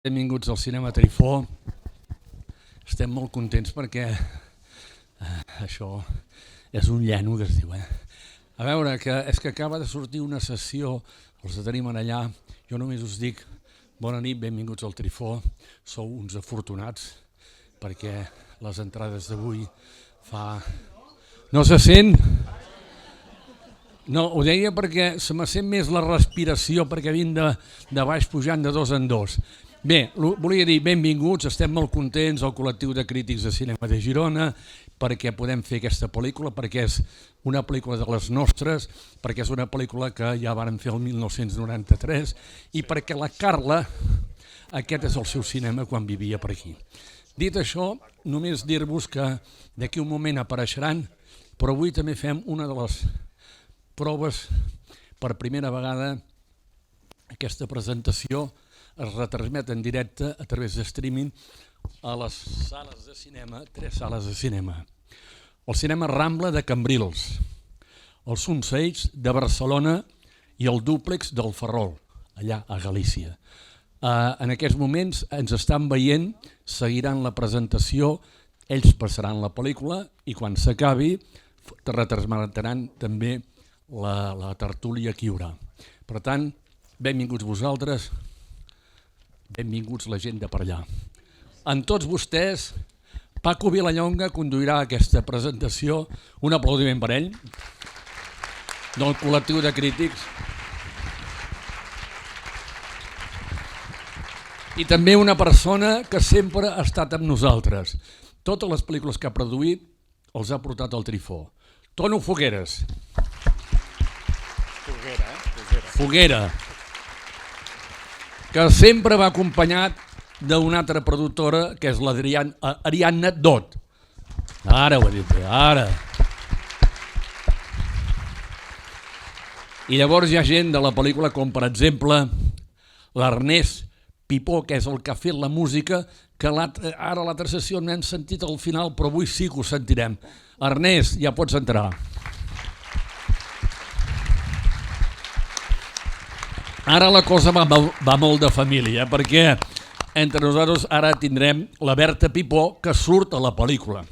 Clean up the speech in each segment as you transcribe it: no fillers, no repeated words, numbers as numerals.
Benvinguts al Cinema Trifó. Estem molt contents perquè això és un lleno que es diu. A veure, és que acaba de sortir una sessió, els tenim allà, jo només us dic bona nit, benvinguts al Trifó, sou uns afortunats perquè les entrades d'avui fa... No se sent? No, ho deia perquè se me sent més la respiració perquè vinc de baix pujant de dos en dos. Bé, volia dir benvinguts, estem molt contents al col·lectiu de crítics de cinema de Girona perquè podem fer aquesta pel·lícula, perquè és una pel·lícula de les nostres, perquè és una pel·lícula que ja vàrem fer el 1993 i perquè la Carla, aquest és el seu cinema quan vivia per aquí. Dit això, només dir-vos que d'aquí un moment apareixeran, però avui també fem una de les proves per primera vegada. Aquesta presentació es retransmet en directe a través de streaming a les sales de cinema, 3 sales de cinema. El cinema Rambla de Cambrils, el Sunseig de Barcelona i el Dúplex del Ferrol, allà a Galícia. En aquests moments ens estan veient, seguiran la presentació, ells passaran la pel·lícula i quan s'acabi retransmetaran també la tertúlia que hi haurà. Per tant, benvinguts vosaltres, benvinguts la gent de per allà. En tots vostès, Paco Vilallonga conduirà aquesta presentació, un aplaudiment per ell, del col·lectiu de crítics. I també una persona que sempre ha estat amb nosaltres. Totes les pel·lícules que ha produït els ha portat al Trifó. Tono Fogueres. Foguera. Que sempre va acompanyat d'una altra productora, que és l'Ariadna Dot. Ara ho he dit bé, ara. I llavors hi ha gent de la pel·lícula com, per exemple, l'Ernest Pipó, que és el que ha fet la música, que ara a l'altra sessió no hem sentit al final, però avui sí que ho sentirem. Ernest, ja pots entrar. Ara la cosa va molt de família, perquè entre nosaltres ara tindrem la Berta Pipó, que surt a la pel·lícula.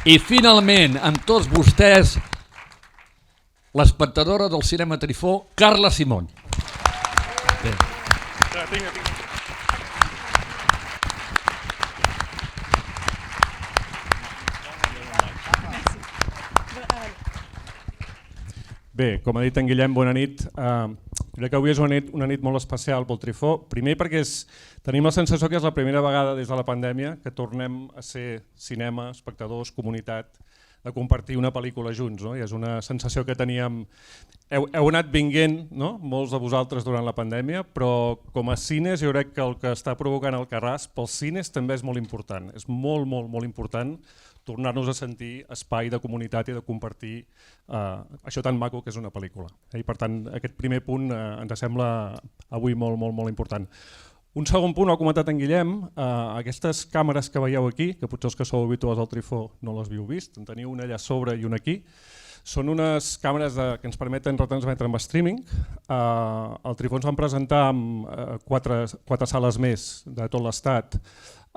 I finalment, amb tots vostès, l'espectadora del Cinema Trifó, Carla Simón. Bé, com ha dit en Guillem, bona nit. Crec que avui és una nit molt especial pel Trifó. Primer perquè tenim la sensació que és la primera vegada des de la pandèmia que tornem a ser cinema, espectadors, comunitat, de compartir una pel·lícula junts. I és una sensació que teníem... Heu anat vinguent, molts de vosaltres durant la pandèmia, però com a cines jo crec que el que està provocant el Carràs pels cines també és molt important. És molt, molt, molt important tornar-nos a sentir espai de comunitat i de compartir això tan maco que és una pel·lícula. I per tant, aquest primer punt ens sembla avui molt, molt, molt important. Un segon punt, ho ha comentat en Guillem, aquestes càmeres que veieu aquí, que potser els que sou habituals al Trifó no les havíeu vist, en teniu una allà a sobre i una aquí, són unes càmeres que ens permeten retransmetre amb streaming. Al Trifó ens van presentar amb 4 sales més de tot l'estat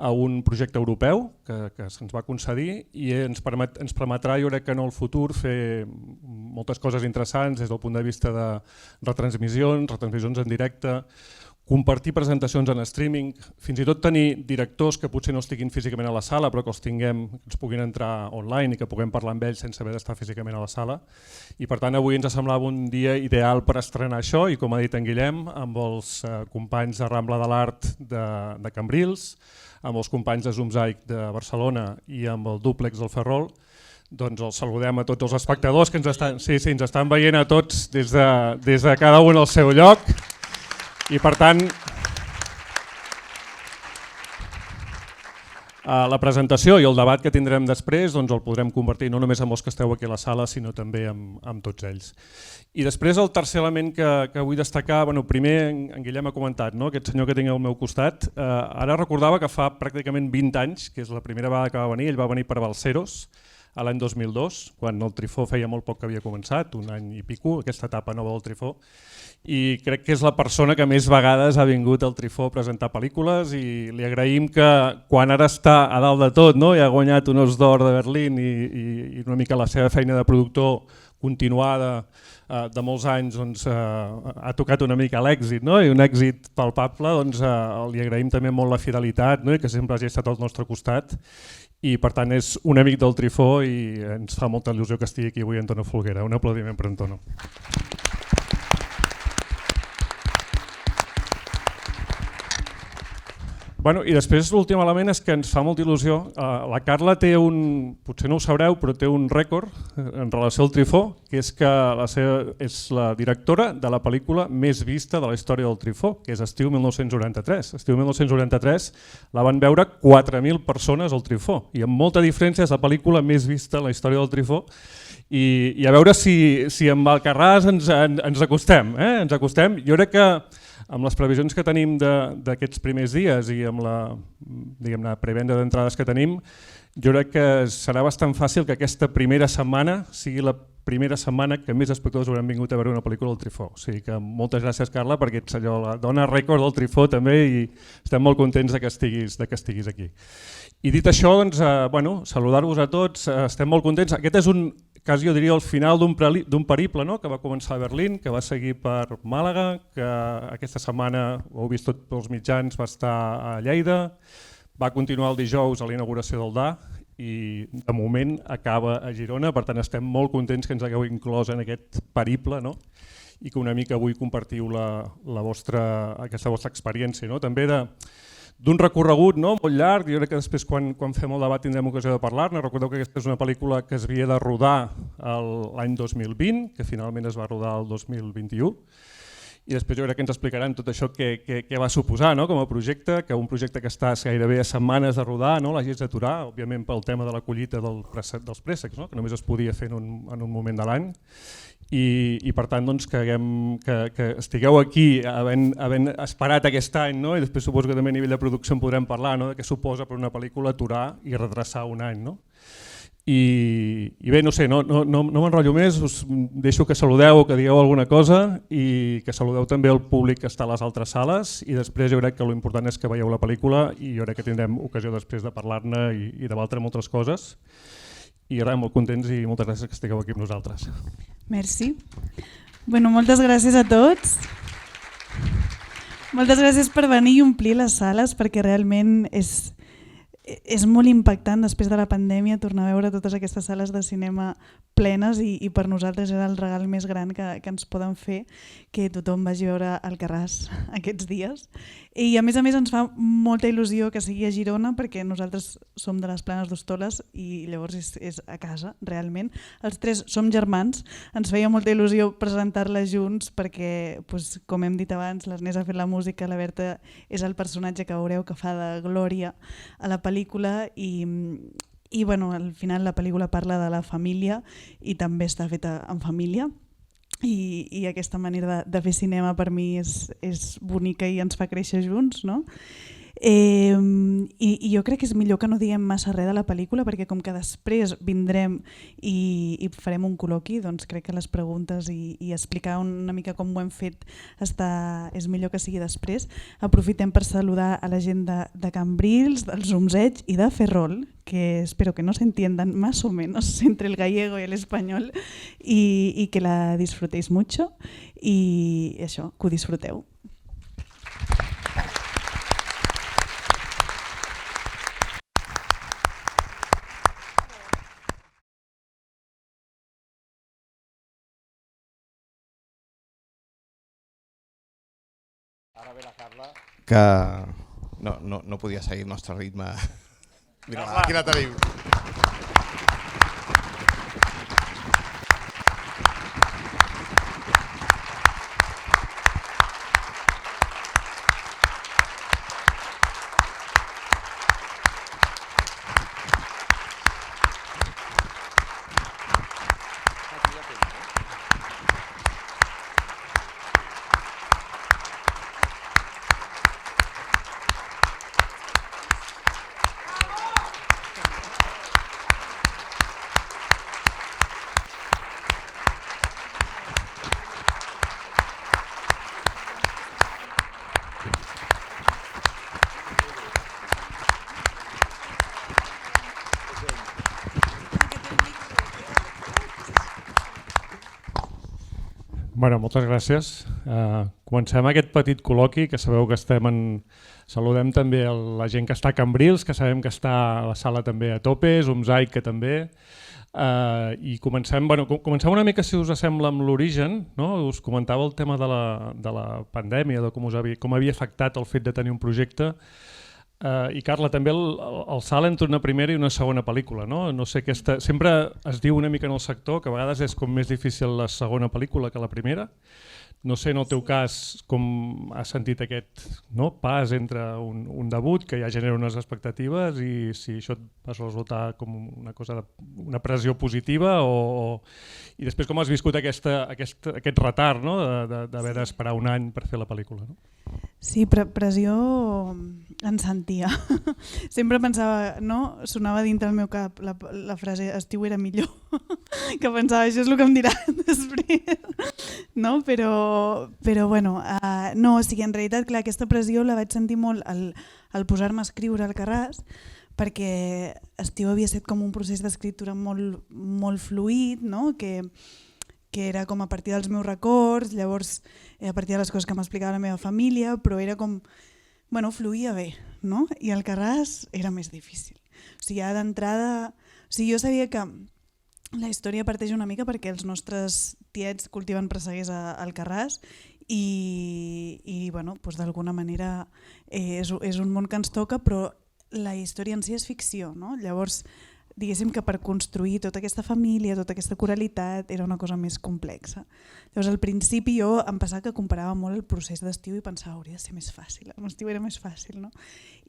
a un projecte europeu que se'ns va concedir i ens permetrà, jo crec que en el futur, fer moltes coses interessants des del punt de vista de retransmissions en directe, compartir presentacions en streaming, fins i tot tenir directors que potser no estiguin físicament a la sala però que els tinguem, que ens puguin entrar online i que puguem parlar amb ells sense haver d'estar físicament a la sala. I per tant avui ens semblava un dia ideal per estrenar això i, com ha dit en Guillem, amb els companys de Rambla de l'Art de Cambrils, amb els companys de Zoomzaic de Barcelona i amb el Dúplex del Ferrol, doncs els saludem a tots els espectadors que ens estan veient a tots des de cada un al seu lloc. I per tant, la presentació i el debat que tindrem després el podrem convertir no només amb els que esteu aquí a la sala, sinó també amb tots ells. I després el tercer element que vull destacar, primer en Guillem ha comentat, aquest senyor que tinc al meu costat, ara recordava que fa pràcticament 20 anys, que és la primera vegada que va venir, ell va venir per Balseros, a l'any 2002, quan el Trifó feia molt poc que havia començat, un any i pico, aquesta etapa nova del Trifó, i crec que és la persona que més vegades ha vingut al Trifó a presentar pel·lícules i li agraïm que quan ara està a dalt de tot, no? I ha guanyat un Os d'Or de Berlín i una mica la seva feina de productor continuada de molts anys doncs, ha tocat una mica l'èxit, no? I un èxit palpable, doncs, li agraïm també molt la fidelitat, no? I que sempre hagi estat al nostre costat i per tant és un amic del Trifó i ens fa molta il·lusió que estigui aquí avui Antonio Folguera. Un aplaudiment per Antonio. Bueno, i després l'últim element és que ens fa molta il·lusió. La Carla té potser no ho sabreu, però té un rècord en relació al Trifó, que és que és la directora de la pel·lícula més vista de la història del Trifó, que és Estiu 1993. Estiu 1993 la van veure 4.000 persones al Trifó i amb molta diferència és la pel·lícula més vista en la història del Trifó i a veure si amb Alcarràs ens acostem. Ens acostem. Jo crec que amb les previsions que tenim d'aquests primers dies i amb la prevenda d'entrades que tenim, jo crec que serà bastant fàcil que aquesta primera setmana sigui la primera setmana que més espectadors hauran vingut a veure una pel·lícula del Trifó. O sigui que moltes gràcies, Carla, perquè ets allò, la dona rècord del Trifó també i estem molt contents que estiguis aquí. I dit això, doncs, saludar-vos a tots, estem molt contents. Aquest és quasi jo diria el final d'un periple, no? Que va començar a Berlín, que va seguir per Màlaga, que aquesta setmana, ho heu vist tots pels mitjans, va estar a Lleida, va continuar el dijous a la inauguració del DA i de moment acaba a Girona, per tant estem molt contents que ens hagueu inclòs en aquest periple, no? I que una mica avui compartiu aquesta vostra experiència, no? També d'un recorregut, no? Molt llarg. Jo crec que després quan fem el debat tindrem ocasió de parlar-ne. Recordeu que aquesta és una pel·lícula que es havia de rodar l'any 2020, que finalment es va rodar el 2021, i després jo crec que ens explicaran tot això què va suposar, no? Com a projecte, que un projecte que estàs gairebé a setmanes de rodar, no? L'hagis d'aturar, òbviament pel tema de la collita dels préssecs, no? Que només es podia fer en un moment de l'any. I per tant doncs, que estigueu aquí havent esperat aquest any, no? I després suposo que també a nivell de producció en podrem parlar, no? De què suposa per una pel·lícula aturar i retrasar un any, no? I bé, no sé, no m'enrotllo més, us deixo que saludeu, que digueu alguna cosa i que saludeu també el públic que està a les altres sales i després jo crec que l'important és que veieu la pel·lícula i jo crec que tindrem ocasió després de parlar-ne i debatre moltes coses. I res, molt contents i moltes gràcies que estigueu aquí amb nosaltres. Merci. Bueno, moltes gràcies a tots. Moltes gràcies per venir i omplir les sales perquè realment és molt impactant després de la pandèmia tornar a veure totes aquestes sales de cinema plenes i per nosaltres era el regal més gran que ens poden fer que tothom vagi a veure Alcarràs aquests dies. I a més ens fa molta il·lusió que sigui a Girona perquè nosaltres som de les Planes d'Hostoles i llavors és a casa realment. Els tres som germans, ens feia molta il·lusió presentar-la junts perquè, com hem dit abans, l'Ernest ha fet la música, la Berta és el personatge que veureu que fa de Glòria a la pel·lícula i al final la pel·lícula parla de la família i també està feta en família i aquesta manera de fer cinema per mi és bonica i ens fa créixer junts, no? I jo crec que és millor que no diguem massa res de la pel·lícula perquè com que després vindrem i farem un col·loqui, doncs crec que les preguntes i explicar una mica com ho hem fet és millor que sigui després. Aprofitem per saludar a la gent de Cambrils, del Zumzeig i de Ferrol, que espero que no se entiendan más o menos entre el gallego y el español y que la disfrutéis mucho y això, que ho disfruteu. Ara ve la Carla, que no podia seguir el nostre ritme. Mira, aquí la tenim. Bueno, moltes gràcies. Comencem aquest petit col·loqui, que sabeu que saludem també la gent que està a Cambrils, que sabem que està a la sala també a tope, Zumzai que també, i comencem una mica, si us sembla, amb l'origen. No? Us comentava el tema de la pandèmia, de com havia afectat el fet de tenir un projecte. I Carla, també el salt entre una primera i una segona pel·lícula. No sé, sempre es diu una mica en el sector que a vegades és com més difícil la segona pel·lícula que la primera. No sé, en el teu cas, com has sentit aquest pas entre un debut que ja genera unes expectatives i si això et va resultar com una pressió positiva i després com has viscut aquest retard d'haver d'esperar un any per fer la pel·lícula. Sí, pressió en sentia. Sempre pensava, sonava dintre el meu cap la frase estiu era millor, que pensava això és el que em diran després. Però bueno, o sigui, en realitat clar, aquesta pressió la vaig sentir molt al posar-me a escriure al Carràs, perquè estiu havia estat com un procés d'escriptura molt fluid, que era com a partir dels meus records, llavors a partir de les coses que m'explicava la meva família, però era com, fluïa bé, i el Carràs era més difícil. O sigui, ja d'entrada, jo sabia que la història parteix una mica perquè els nostres tiets cultiven presseguers al Carràs i d'alguna manera és un món que ens toca, però la història en si és ficció, llavors diguéssim que per construir tota aquesta família, tota aquesta coralitat, era una cosa més complexa. Llavors al principi jo em passava que comparava molt el procés d'estiu i pensava hauria de ser més fàcil, l'estiu era més fàcil.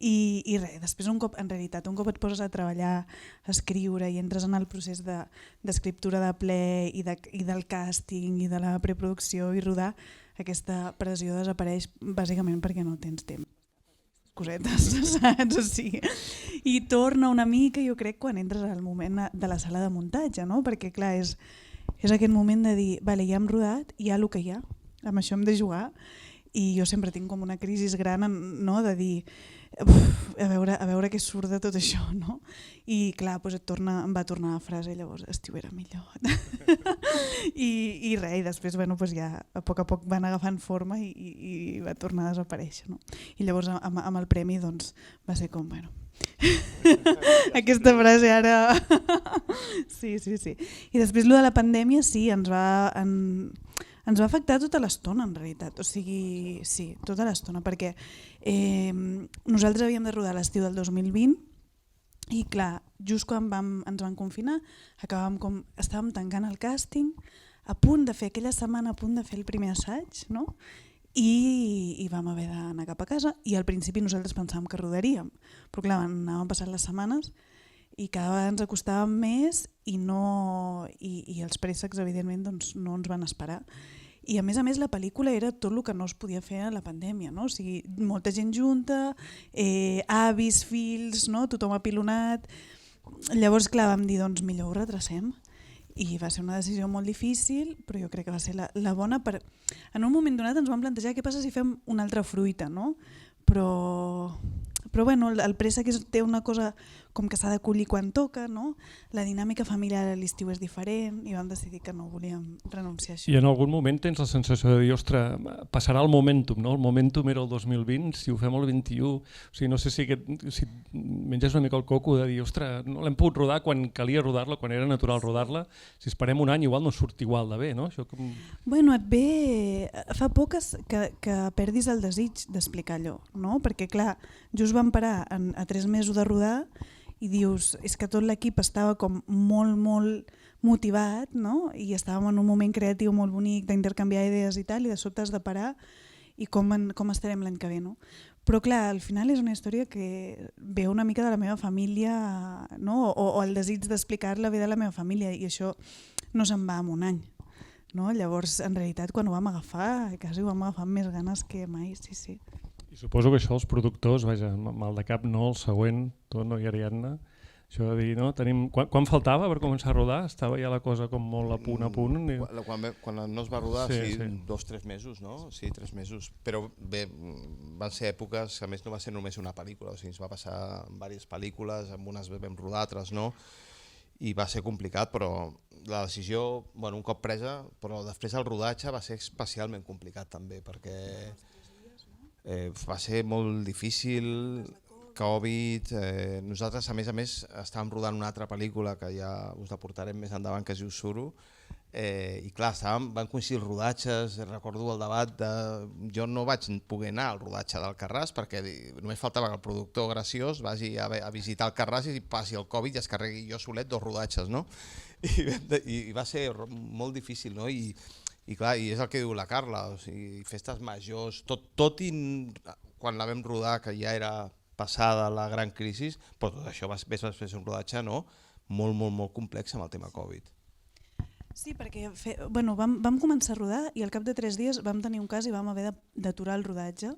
I res, després un cop et poses a treballar, a escriure i entres en el procés d'escriptura de ple i del càsting i de la preproducció i rodar, aquesta pressió desapareix bàsicament perquè no tens temps. Cosetes, saps? O sigui, i torna una mica, jo crec, quan entres al moment de la sala de muntatge, perquè clar, és aquest moment de dir, vale, ja hem rodat, hi ha el que hi ha, amb això hem de jugar, i jo sempre tinc com una crisi gran de dir, a veure què surt de tot això, I clar, em va tornar la frase, llavors estiu era millor. I res, i després ja a poc van agafant forma i va tornar a desaparèixer. I llavors amb el premi va ser com, aquesta frase ara... Sí. I després de la pandèmia sí, ens va afectar tota l'estona en realitat, o sigui, sí, tota l'estona, perquè nosaltres havíem de rodar l'estiu del 2020 i clar, just quan ens van confinar estàvem tancant el càsting, aquella setmana a punt de fer el primer assaig, i vam haver d'anar cap a casa i al principi nosaltres pensàvem que rodaríem, però clar, anàvem passant les setmanes i cada vegada ens acostàvem més i els préssecs evidentment no ens van esperar. I a més la pel·lícula era tot el que no es podia fer a la pandèmia, o sigui, molta gent junta, avis, fills, tothom apilonat. Llavors clar, vam dir millor ho retracem i va ser una decisió molt difícil, però jo crec que va ser la bona. En un moment donat ens vam plantejar què passa si fem una altra fruita, però el préssec té una cosa com que s'ha de collir quan toca, la dinàmica familiar a l'estiu és diferent i vam decidir que no volíem renunciar a això. I en algun moment tens la sensació de dir, ostres, passarà el momentum, el momentum era el 2020, si ho fem el 21, o sigui, no sé si menges una mica el coco de dir, ostres, no l'hem pogut rodar quan calia rodar-la, quan era natural rodar-la, si esperem un any igual no surt igual de bé, no? Et ve, fa poc que perdis el desig d'explicar allò, perquè clar, just vam parar a 3 mesos de rodar i dius, és que tot l'equip estava com molt motivat, i estàvem en un moment creatiu molt bonic d'intercanviar idees i tal, i de sobte has de parar i com estarem l'any que ve. Però clar, al final és una història que ve una mica de la meva família, o el desig d'explicar-la ve de la meva família i això no se'n va en un any. Llavors, en realitat, quan ho vam agafar, quasi ho vam agafar amb més ganes que mai, sí. I suposo que això els productors, mal de cap no, el següent, Tono i Ariadna, això de dir, quan faltava per començar a rodar? Estava ja la cosa com molt a punt. Quan no es va rodar, sí. 2-3 mesos, no? Sí, 3 mesos. Però bé, van ser èpoques, a més no va ser només una pel·lícula, o sigui, ens va passar en diverses pel·lícules, amb unes vam rodar, altres no. i va ser complicat, però la decisió, un cop presa, però després el rodatge va ser especialment complicat també, perquè va ser molt difícil, Covid, nosaltres a més estàvem rodant una altra pel·lícula que ja us la portarem més endavant, que es diu Suro, i clar, van coincidir els rodatges, recordo el debat jo no vaig poder anar al rodatge d'Alcarràs perquè només faltava que el productor graciós vagi a visitar Alcarràs i passi el Covid i es carregui jo solet 2 rodatges, no? I va ser molt difícil, no? I clar, i és el que diu la Carla, o sigui, festes majors, tot i quan la vam rodar, que ja era passada la gran crisi, però tot això va ser un rodatge molt complex amb el tema Covid. Sí, perquè vam començar a rodar i al cap de 3 dies vam tenir un cas i vam haver d'aturar el rodatge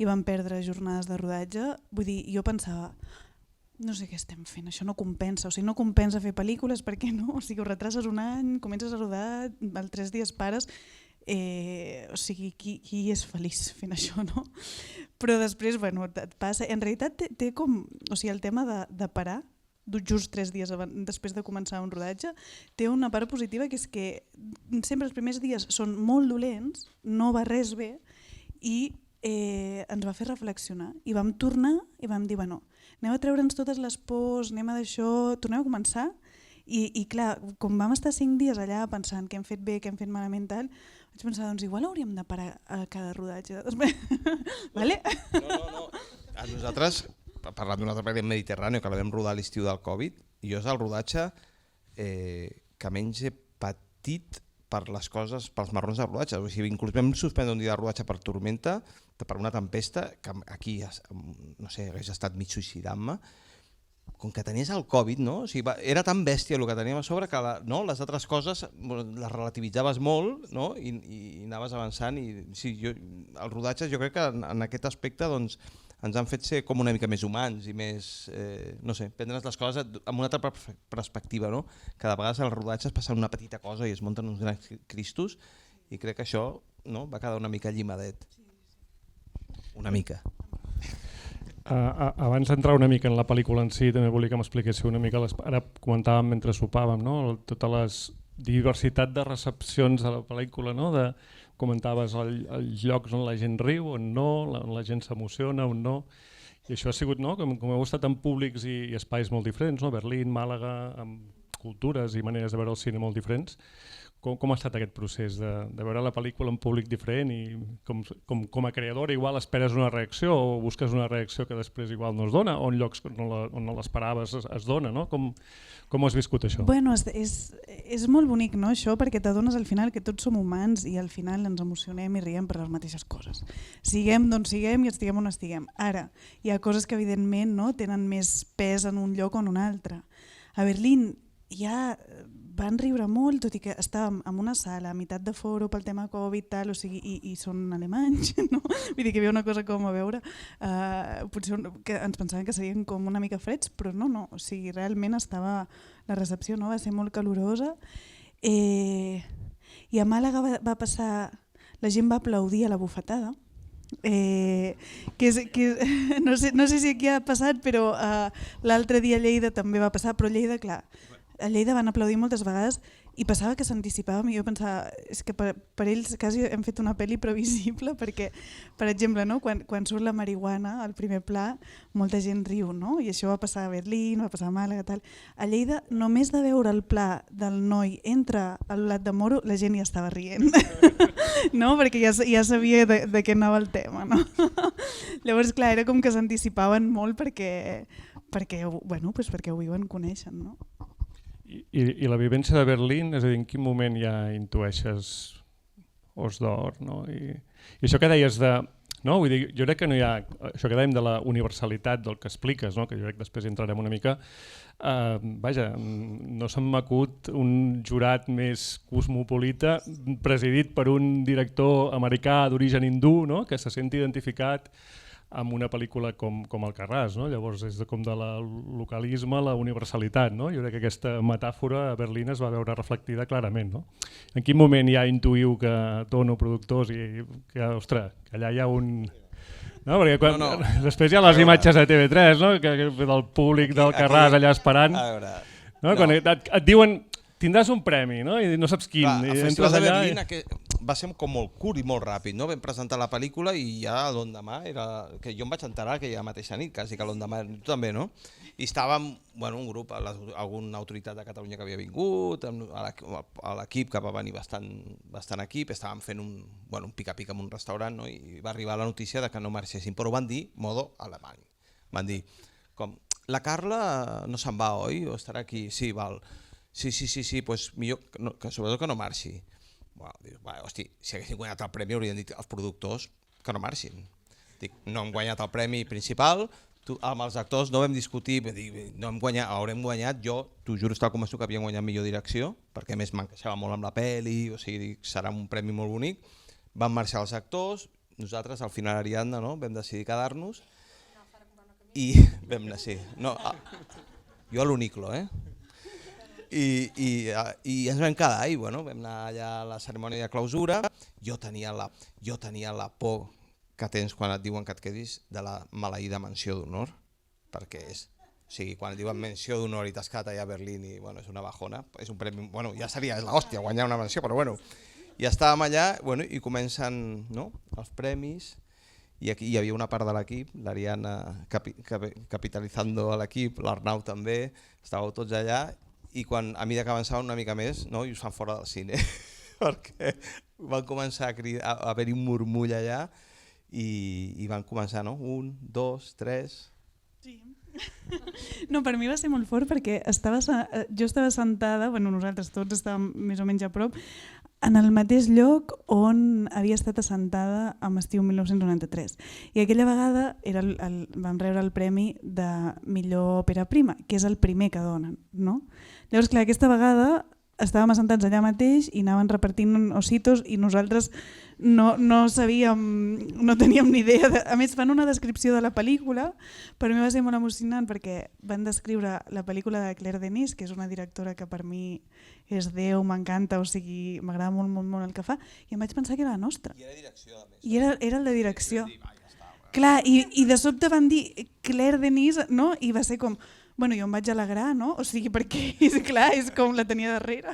i vam perdre jornades de rodatge. Vull dir, jo pensava, no sé què estem fent, això no compensa, o sigui, no compensa fer pel·lícules, per què no? O sigui, ho retrases un any, comences a rodar, al 3 dies pares, o sigui, qui és feliç fent això, no? Però després, et passa, en realitat té com, o sigui, el tema de parar, just 3 dies després de començar un rodatge, té una part positiva que és que sempre els primers dies són molt dolents, no va res bé i ens va fer reflexionar i vam tornar i vam dir, anem a treure'ns totes les pors, anem a d'això, tornem a començar i clar, com vam estar 5 dies allà pensant què hem fet bé, què hem fet malament tal, vaig pensar, doncs igual hauríem de parar a cada rodatge. Vale? No. A nosaltres, parlant d'una altra pel·lícula Mediterrani que la vam rodar a l'estiu del Covid, i jo és el rodatge que menys he patit per les coses, pels marrons de rodatge. O sigui, inclús vam suspendre un dia de rodatge per tormenta, per una tempesta, que aquí, no sé, hagués estat mig suïcidant-me. Com que tenies el Covid, no? O sigui, era tan bèstia el que teníem a sobre que les altres coses les relativitzaves molt, no? I anaves avançant. Sí, els rodatges jo crec que en aquest aspecte doncs, ens han fet ser com una mica més humans i més, no sé, prendre's les coses amb una altra perspectiva, no? Que de vegades als rodatges passen una petita cosa i es munten uns grans cristos i crec que això va quedar una mica llimadet. Una mica. Abans d'entrar una mica en la pel·lícula en si, també volia que m'expliquéssiu una mica, ara comentàvem mentre sopàvem, no? Tota la diversitat de recepcions de la pel·lícula, no? Comentaves els llocs on la gent riu, on no, on la gent s'emociona, on no. I això ha sigut, no? Com heu estat en públics i espais molt diferents, no? Berlín, Màlaga, amb cultures i maneres de veure el cine molt diferents. Com ha estat aquest procés de veure la pel·lícula en públic diferent i com a creador igual esperes una reacció o busques una reacció que després igual no es dona o en llocs on no l'esperaves es dona, no? Com has viscut això? Bueno, és molt bonic, no, això, perquè t'adones al final que tots som humans i al final ens emocionem i riem per les mateixes coses. Siguem d'on siguem i estiguem on estiguem. Ara, hi ha coses que evidentment tenen més pes en un lloc o en un altre. A Berlín ja van riure molt, tot i que estàvem en una sala a meitat de foro pel tema Covid tal, o sigui, i són alemanys, no? Vull dir que hi havia una cosa com a veure, potser que ens pensaven que serien com una mica freds, però no, o sigui, realment la recepció va ser molt calorosa i a Màlaga va passar, la gent va aplaudir a la bufetada, no sé si aquí ha passat, però l'altre dia a Lleida també va passar, però a Lleida, clar, a Lleida van aplaudir moltes vegades i passava que s'anticipàvem i jo pensava, és que per ells quasi hem fet una pel·li previsible perquè, per exemple, no? Quan surt la marihuana al primer pla, molta gent riu, no? I això va passar a Berlín, va passar a Màlaga, tal. A Lleida, només de veure el pla del noi entre el blat de moro, la gent ja estava rient, no? Perquè ja sabia de què anava el tema, no? Llavors, clar, era com que s'anticipaven molt perquè ho viuen, coneixen, no? I la vivència de Berlín, és a dir, en quin moment ja intueixes Os d'Or, no? I això que deies de... No? Vull dir, jo crec que no hi ha... Això que dèiem de la universalitat del que expliques, no? Que jo crec que després entrarem una mica... Vaja, no se m'acut un jurat més cosmopolita presidit per un director americà d'origen hindú, no? Que se sent identificat amb una pel·lícula com Alcarràs, no? Llavors és com de la localisme, la universalitat, no? Jo crec que aquesta metàfora a Berlín es va veure reflectida clarament, no? En quin moment ja intuïu que dono productors i que, ostres, que allà hi ha un... No, perquè després hi ha les imatges de TV3, no? Que del públic d'Alcarràs allà esperant. A veure, No? Quan et diuen tindràs un premi, no? I no saps quin. Clar, el I Festival entres de allà Berlín va ser com molt curt i molt ràpid, no? Vam presentar la pel·lícula i ja l'endemà era... que jo em vaig enterar aquella mateixa nit, quasi que l'endemà, tu també, no? I estàvem, bueno, un grup, alguna autoritat de Catalunya que havia vingut, a l'equip que va venir bastant equip, estàvem fent un pica-pica en un restaurant, no? I va arribar la notícia de que no marxessin, però ho van dir modo alemany. Van dir, com, la Carla no se'n va, oi? O estarà aquí? Sí, val. Sí, doncs millor que sobretot que no marxi. Hosti, si haguessin guanyat el premi haurien dit als productors que no marxin. Dic, no hem guanyat el premi principal, amb els actors no vam discutir, no hem guanyat, haurem guanyat, jo t'ho juro, estava convençut que havíem guanyat millor direcció, perquè a més m'encaixava molt amb la pel·li, o sigui, serà un premi molt bonic. Van marxar els actors, nosaltres al final Ariadna no, vam decidir quedar-nos i vam anar, sí. No, jo a l'Uniclo, i ens vam quedar i bueno, vam anar allà a la cerimònia de clausura. Jo tenia la por que tens quan et diuen que et quedis de la maleïda menció d'honor, perquè és, o sigui, quan et diuen menció d'honor i t'has quedat allà a Berlín i bueno, és una bajona, és un premi, bueno, ja seria l'hòstia guanyar una menció, però bueno, i estàvem allà, bueno, i comencen, no, els premis. I aquí hi havia una part de l'equip, l'Ariadna capitalitzando l'equip, l'Arnau també, estàveu tots allà i quan a mesura que avançaven una mica més no, i us fan fora del cine perquè van començar a haver-hi un murmull allà i van començar, no? 1, 2, 3... Sí. No, per mi va ser molt fort perquè jo estava sentada, bueno, nosaltres tots estàvem més o menys a prop, en el mateix lloc on havia estat assentada amb estiu 1993. I aquella vegada vam rebre el premi de millor òpera prima, que és el primer que donen, no? Llavors, clar, aquesta vegada estàvem assentats allà mateix i anaven repartint ositos i nosaltres no sabíem, no teníem ni idea. A més, fan una descripció de la pel·lícula, per mi va ser molt emocionant perquè van descriure la pel·lícula de Claire Denis, que és una directora que per mi és Déu, m'encanta, o sigui, m'agrada molt, molt, molt el que fa, i em vaig pensar que era la nostra. I era direcció, a més. I era el de direcció. Clar, i de sobte van dir Claire Denis, no? I va ser com... Bueno, jo em vaig alegrar, no? O sigui, perquè, clar, és com la tenia darrere.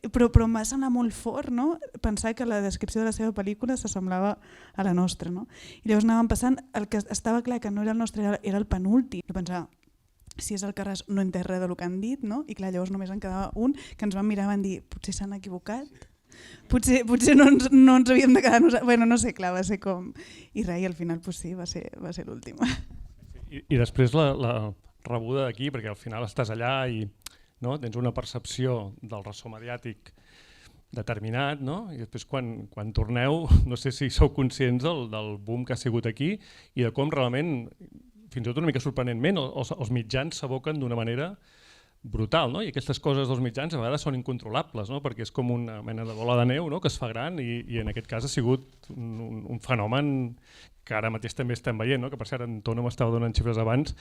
Però em va sonar molt fort, no? Pensar que la descripció de la seva pel·lícula s'assemblava a la nostra, no? I llavors anàvem passant, el que estava clar que no era el nostre, era el penúltim. Jo pensava, si és el Carràs no he entès res del que han dit, no? I clar, llavors només en quedava un, que ens van mirar i van dir, potser s'han equivocat? Potser no ens havíem de quedar nosaltres. Bueno, no sé, clar, va ser com... I res, i al final, pues sí, va ser l'última. I després la rebuda d'aquí, perquè al final estàs allà i no, tens una percepció del ressò mediàtic determinat, no? I després quan torneu no sé si sou conscients del boom que ha sigut aquí i de com realment, fins i tot una mica sorprenentment, els mitjans s'aboquen d'una manera brutal, no? I aquestes coses dels mitjans a vegades són incontrolables, no? Perquè és com una mena de bola de neu, no? Que es fa gran i en aquest cas ha sigut un fenomen que ara mateix també estem veient, no? Que per cert en Tona m'estava donant xifres abans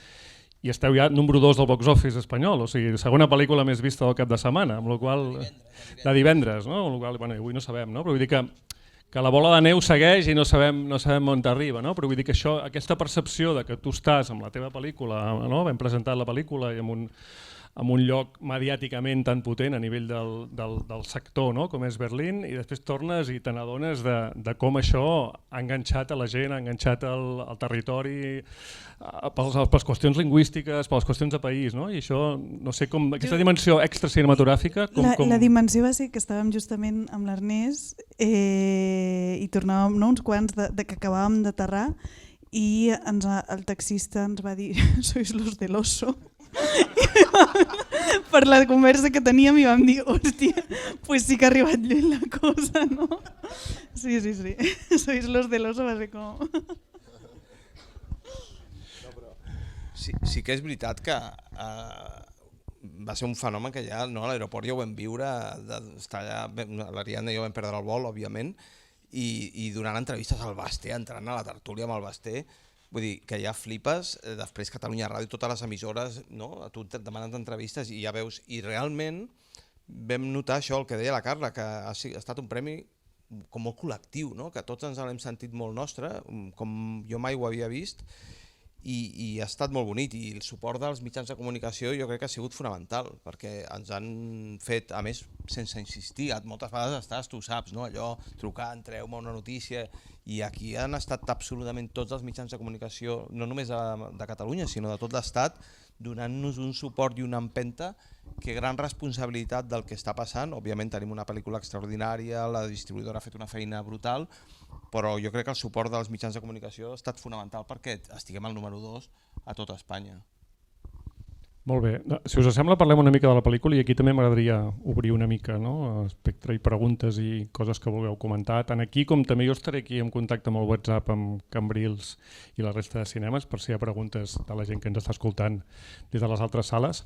i esteu ja número 2 del box office espanyol, o sigui, segona pel·lícula més vista del cap de setmana, amb la qual de divendres, no? Amb la qual, bueno, avui no sabem, no? Però vull dir que la bola de neu segueix i no sabem on arriba, no? Però vull dir que aquesta percepció de que tu estàs amb la teva pel·lícula, no? Hem presentat la pel·lícula i en un lloc mediàticament tan potent a nivell del sector, no? Com és Berlín, i després tornes i te n'adones de com això ha enganxat a la gent, ha enganxat el territori, per qüestions lingüístiques, per les qüestions de país, no? I això, no sé com, aquesta dimensió extracinematogràfica... La dimensió va ser que estàvem justament amb l'Ernest i tornàvem uns quants que acabàvem d'aterrar i el taxista ens va dir «Sois los del oso». Per la conversa que teníem i vam dir hòstia, pues sí que ha arribat lluny la cosa, no? Sí, sois los del oso, va ser com... Sí que és veritat que va ser un fenomen que ja a l'aeroport ja ho vam viure, l'Ariadna i jo vam perdre el vol, òbviament, i donant entrevistes al Basté, entrant a la tertúlia amb el Basté. Vull dir, que ja flipes, després Catalunya Ràdio, totes les emissores, no? A tu et demanen entrevistes i ja veus, i realment vam notar això, el que deia la Carla, que ha estat un premi com molt col·lectiu, no? Que tots ens l'hem sentit molt nostre, com jo mai ho havia vist, i ha estat molt bonic, i el suport dels mitjans de comunicació jo crec que ha sigut fonamental, perquè ens han fet, a més, sense insistir, moltes vegades estàs, tu saps, no? Allò trucant, treu-me una notícia, i aquí han estat absolutament tots els mitjans de comunicació, no només de Catalunya, sinó de tot l'Estat, donant-nos un suport i una empenta, que gran responsabilitat del que està passant. Òbviament tenim una pel·lícula extraordinària, la distribuïdora ha fet una feina brutal, però jo crec que el suport dels mitjans de comunicació ha estat fonamental perquè estiguem al número 2 a tota Espanya. Molt bé, si us sembla parlem una mica de la pel·lícula i aquí també m'agradaria obrir una mica, no? Espectre i preguntes i coses que vulgueu comentar, tant aquí com també jo estaré aquí en contacte amb el WhatsApp amb Cambrils i la resta de cinemes per si hi ha preguntes de la gent que ens està escoltant des de les altres sales.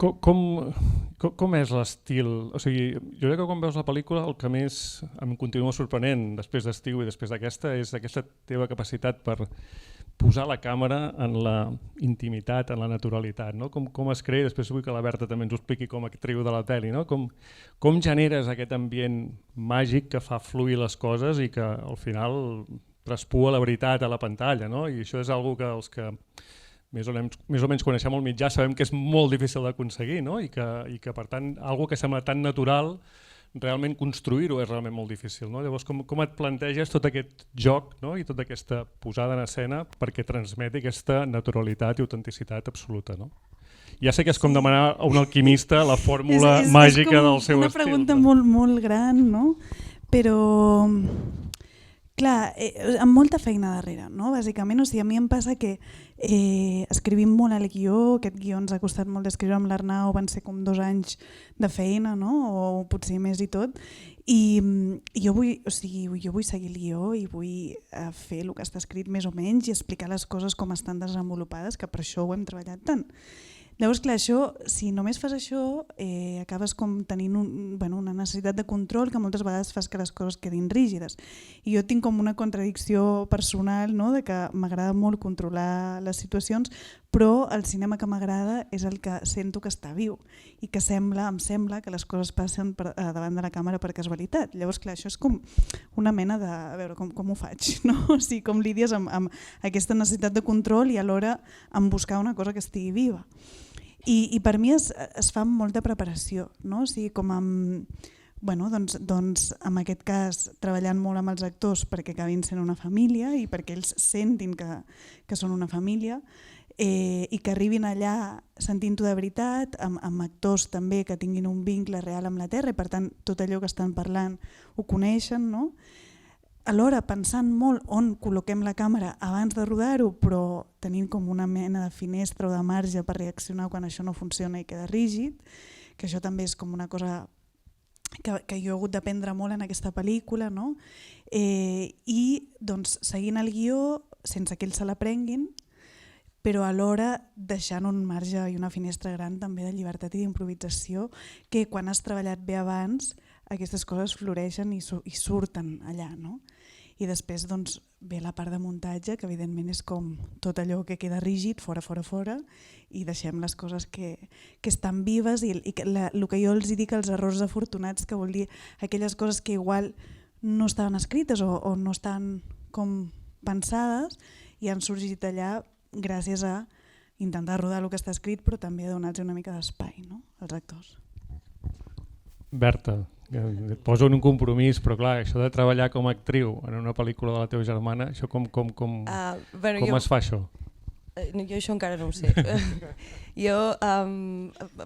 Com és l'estil? O sigui, jo crec que quan veus la pel·lícula el que més em continua sorprenent després d'Estiu i després d'aquesta és aquesta teva capacitat per posar la càmera en la intimitat, en la naturalitat, no? Com es crea, després vull que la Berta també ens ho expliqui com a actriu de la pel·li, no? Com generes aquest ambient màgic que fa fluir les coses i que al final traspua la veritat a la pantalla, no? I això és una que els que més o menys coneixem el mitjà sabem que és molt difícil d'aconseguir, no? I que per tant, una que sembla tan natural, realment construir-ho és realment molt difícil, no? Llavors, com et planteges tot aquest joc, no? I tota aquesta posada en escena perquè transmeti aquesta naturalitat i autenticitat absoluta, no? Ja sé que és com demanar a un alquimista la fórmula màgica del seu estil. És una pregunta molt gran, no? Però, clar, amb molta feina darrere, no? Bàsicament, o sigui, a mi em passa que escrivim molt el guió, aquest guió ens ha costat molt d'escriure amb l'Arnau, van ser com 2 anys de feina, no? O potser més i tot, i jo vull seguir el guió i vull fer el que està escrit més o menys i explicar les coses com estan desenvolupades, que per això ho hem treballat tant. Llavors, clar, això, si només fas això, acabes com tenint una necessitat de control que moltes vegades fas que les coses quedin rígides. I jo tinc com una contradicció personal, no?, de que m'agrada molt controlar les situacions, però el cinema que m'agrada és el que sento que està viu i que em sembla que les coses passen davant de la càmera per casualitat. Llavors, clar, això és com una mena de... A veure, com ho faig, no? O sigui, com lidies amb aquesta necessitat de control i alhora amb buscar una cosa que estigui viva. I per mi es fa amb molta preparació, no? O sigui, com doncs en aquest cas treballant molt amb els actors perquè acabin sent una família i perquè ells sentin que són una família i que arribin allà sentint-ho de veritat, amb actors també que tinguin un vincle real amb la terra i per tant tot allò que estan parlant ho coneixen, no? Alhora pensant molt on col·loquem la càmera abans de rodar-ho, però tenint com una mena de finestra o de marge per reaccionar quan això no funciona i queda rígid, que això també és com una cosa que jo he hagut d'aprendre molt en aquesta pel·lícula, no? I doncs seguint el guió sense que ells se l'aprenguin, però alhora deixant un marge i una finestra gran també de llibertat i d'improvisació que quan has treballat bé abans aquestes coses floreixen i surten allà, no? I després doncs, ve la part de muntatge, que evidentment és com tot allò que queda rígid, fora, i deixem les coses que estan vives i el que jo els dic, els errors afortunats, que vol dir aquelles coses que igual no estaven escrites o no estan com pensades i han sorgit allà gràcies a intentar rodar el que està escrit, però també a donar-los una mica d'espai, no?, als actors. Berta, et poso en un compromís, però clar, això de treballar com a actriu en una pel·lícula de la teva germana, això com es fa això? Jo això encara no ho sé. Jo,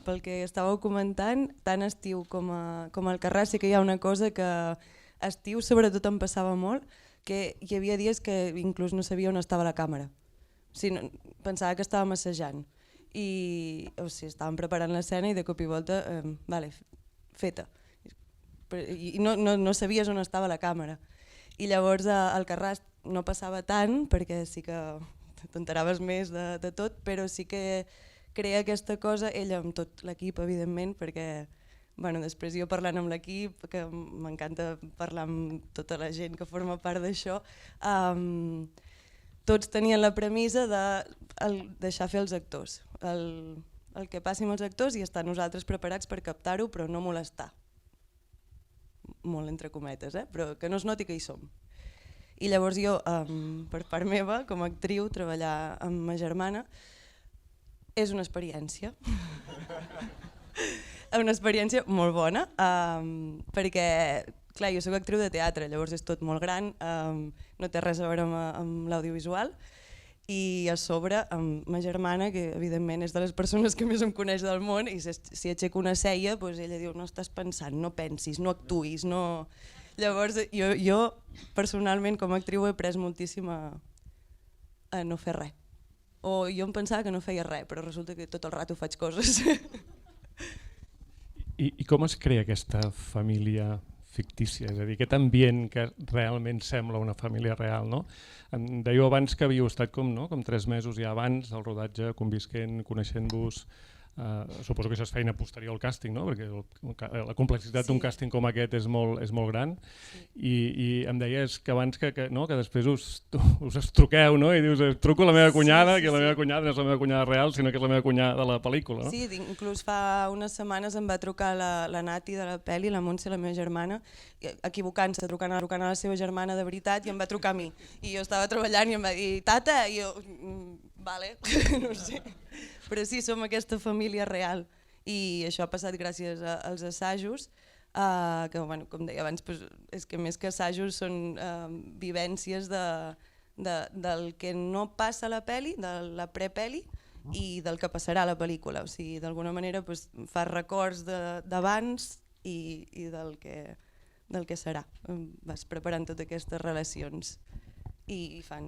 pel que estàveu comentant, tant Estiu com al Carràs, sí que hi ha una cosa que Estiu sobretot em passava molt, que hi havia dies que inclús no sabia on estava la càmera. O sigui, pensava que estàvem assajant i estàvem preparant l'escena i de cop i volta, feta. I no sabies on estava la càmera. I llavors al Carràs no passava tant, perquè sí que t'enteraves més de tot, però sí que crea aquesta cosa, ella amb tot l'equip, evidentment, perquè després jo parlant amb l'equip, que m'encanta parlar amb tota la gent que forma part d'això, tots tenien la premissa de deixar fer els actors, el que passi amb els actors i estar nosaltres preparats per captar-ho, però no molestar. Molt entre cometes, però que no es noti que hi som. I llavors jo, per part meva, com a actriu, treballar amb ma germana és una experiència. Una experiència molt bona, perquè clar, jo soc actriu de teatre, llavors és tot molt gran, no té res a veure amb l'audiovisual, i a sobre amb ma germana, que evidentment és de les persones que més em coneix del món, i si aixeco una ceia, doncs ella diu no estàs pensant, no pensis, no actuïs, no... Llavors jo personalment com a actriu he après moltíssim a no fer res. O jo em pensava que no feia res, però resulta que tot el rato faig coses. I com es crea aquesta família fictícia? És a dir, aquest ambient que realment sembla una família real, no? Em dèieu abans que havíeu estat com 3 mesos ja abans del rodatge, convisquent, coneixent-vos. Suposo que això és feina posterior al càsting, no? Perquè la complexitat d'un càsting com aquest és molt gran. I em deies que abans que després us truqueu, no? I dius, truco a la meva cunyada, que la meva cunyada no és la meva cunyada real, sinó que és la meva cunyada de la pel·lícula. Sí, inclús fa unes setmanes em va trucar la Nati de la pel·li, la Montse, la meva germana, equivocant-se, trucant a la seva germana de veritat, i em va trucar a mi. I jo estava treballant i em va dir, tata, i jo, vale, no sé. Però sí, som aquesta família real, i això ha passat gràcies als assajos, que com deia abans, és que més que assajos són vivències del que no passa a la pel·li, de la prepel·li, i del que passarà a la pel·lícula. O sigui, d'alguna manera fas records d'abans i del que serà. Vas preparant totes aquestes relacions i fa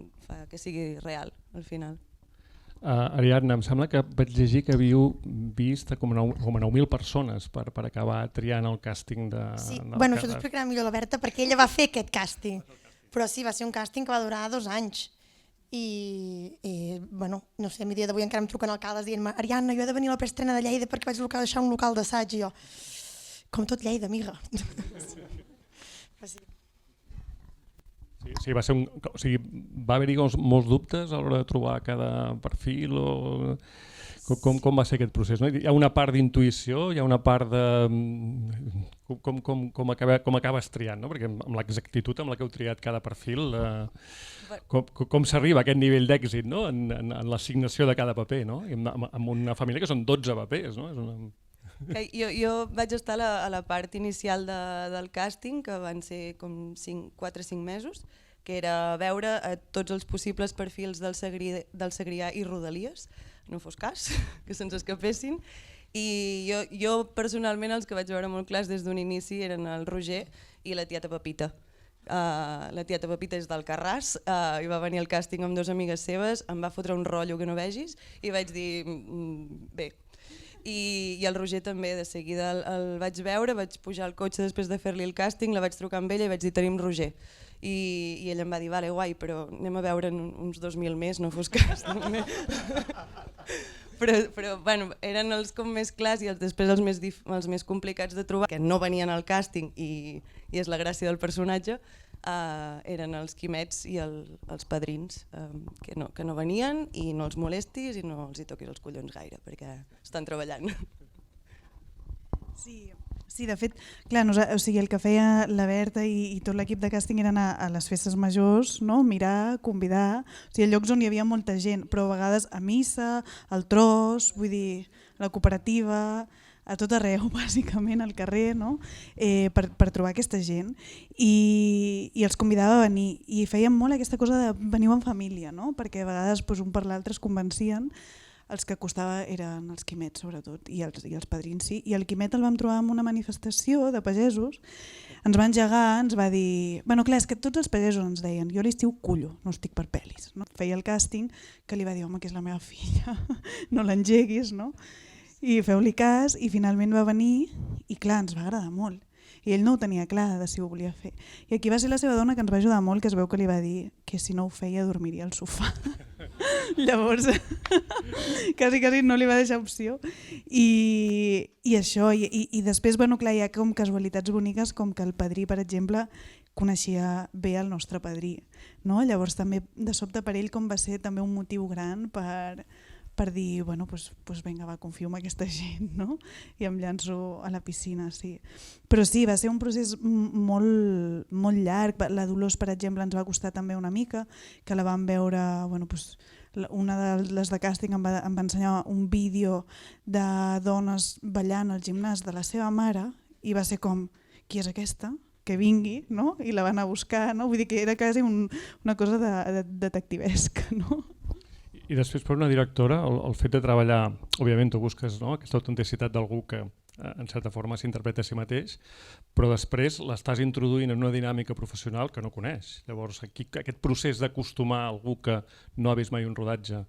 que sigui real al final. Ariadna, em sembla que vaig llegir que havíeu vist com a 9.000 persones per acabar triant el càsting de... Sí, bueno, això t'ho explicarà millor la Berta perquè ella va fer aquest càsting, però sí, va ser un càsting que va durar 2 anys i bueno, no sé, a dia d'avui encara em truquen alcaldes dient-me Ariadna, jo he de venir a la preestrena de Lleida perquè vaig deixar un local d'assaig i jo, com tot Lleida, amiga. Sí, va haver-hi molts dubtes a l'hora de trobar cada perfil o com va ser aquest procés? No? Hi ha una part d'intuïció, hi ha una part de com acabes triant, no? Perquè amb l'exactitud amb la que heu triat cada perfil, com s'arriba a aquest nivell d'èxit, no? en l'assignació de cada paper, no? Amb una família que són 12 papers. No? Jo vaig estar a la part inicial del càsting, que van ser com 4 o 5 mesos, que era veure tots els possibles perfils del Segrià i Rodalies, no fos cas, que se'ns escapessin. I jo personalment els que vaig veure molt clars des d'un inici eren el Roger i la tieta Pepita. La tieta Pepita és d'Alcarràs i va venir al càsting amb 2 amigues seves, em va fotre un rotllo que no vegis i vaig dir, bé. I el Roger també, de seguida el vaig veure, vaig pujar al cotxe després de fer-li el càsting, la vaig trucar amb ella i vaig dir tenim Roger. I ella em va dir, vale, guai, però anem a veure uns 2.000 més, no fos cas. Però bueno, eren els com més clars i després els més complicats de trobar, que no venien al càsting i és la gràcia del personatge, eren els Quimets i els padrins, que no venien i no els molestis i no els hi toquis els collons gaire, perquè estan treballant. Sí, de fet, clar, el que feia la Berta i tot l'equip de càsting era anar a les festes majors, no? Mirar, convidar, o sigui, llocs on hi havia molta gent, però a vegades a missa, al tros, vull dir, a la cooperativa, a tot arreu, bàsicament, al carrer, no? Per trobar aquesta gent i els convidava a venir i feien molt aquesta cosa de veniu en família, no? Perquè a vegades un per l'altre es convencien. Els que costava eren els Quimets, sobretot, i els padrins, sí. I el Quimet el vam trobar en una manifestació de pagesos, ens va engegar, ens va dir... Bueno, clar, és que tots els pagesos ens deien, jo a l'estiu cullo, no estic per pel·lis. No? Feia el càsting, que li va dir, home, que és la meva filla, no l'engeguis, no? I feu-li cas, i finalment va venir, i clar, ens va agradar molt. I ell no ho tenia clar de si ho volia fer. I aquí va ser la seva dona que ens va ajudar molt, que es veu que li va dir que si no ho feia dormiria al sofà. Llavors, quasi no li va deixar opció. I això, i després, bueno, clar, hi ha com casualitats boniques, com que el padrí, per exemple, coneixia bé el nostre padrí. No? Llavors també, de sobte per ell, com va ser també un motiu gran per per dir, bueno, vinga, va, confio en aquesta gent, no? I em llanço a la piscina, sí. Però sí, va ser un procés molt, molt llarg. La Dolors, per exemple, ens va costar també una mica, que la vam veure, bueno, una de les de càsting em va ensenyar un vídeo de dones ballant al gimnàs de la seva mare i va ser com, qui és aquesta? Que vingui, no? I la van a buscar, no? Vull dir que era quasi una cosa de detectivesca, no? I després per una directora, el fet de treballar, òbviament tu busques, no, aquesta autenticitat d'algú que en certa forma s'interpreta a si mateix, però després l'estàs introduint en una dinàmica professional que no coneix. Llavors aquí, aquest procés d'acostumar algú que no ha vist mai un rodatge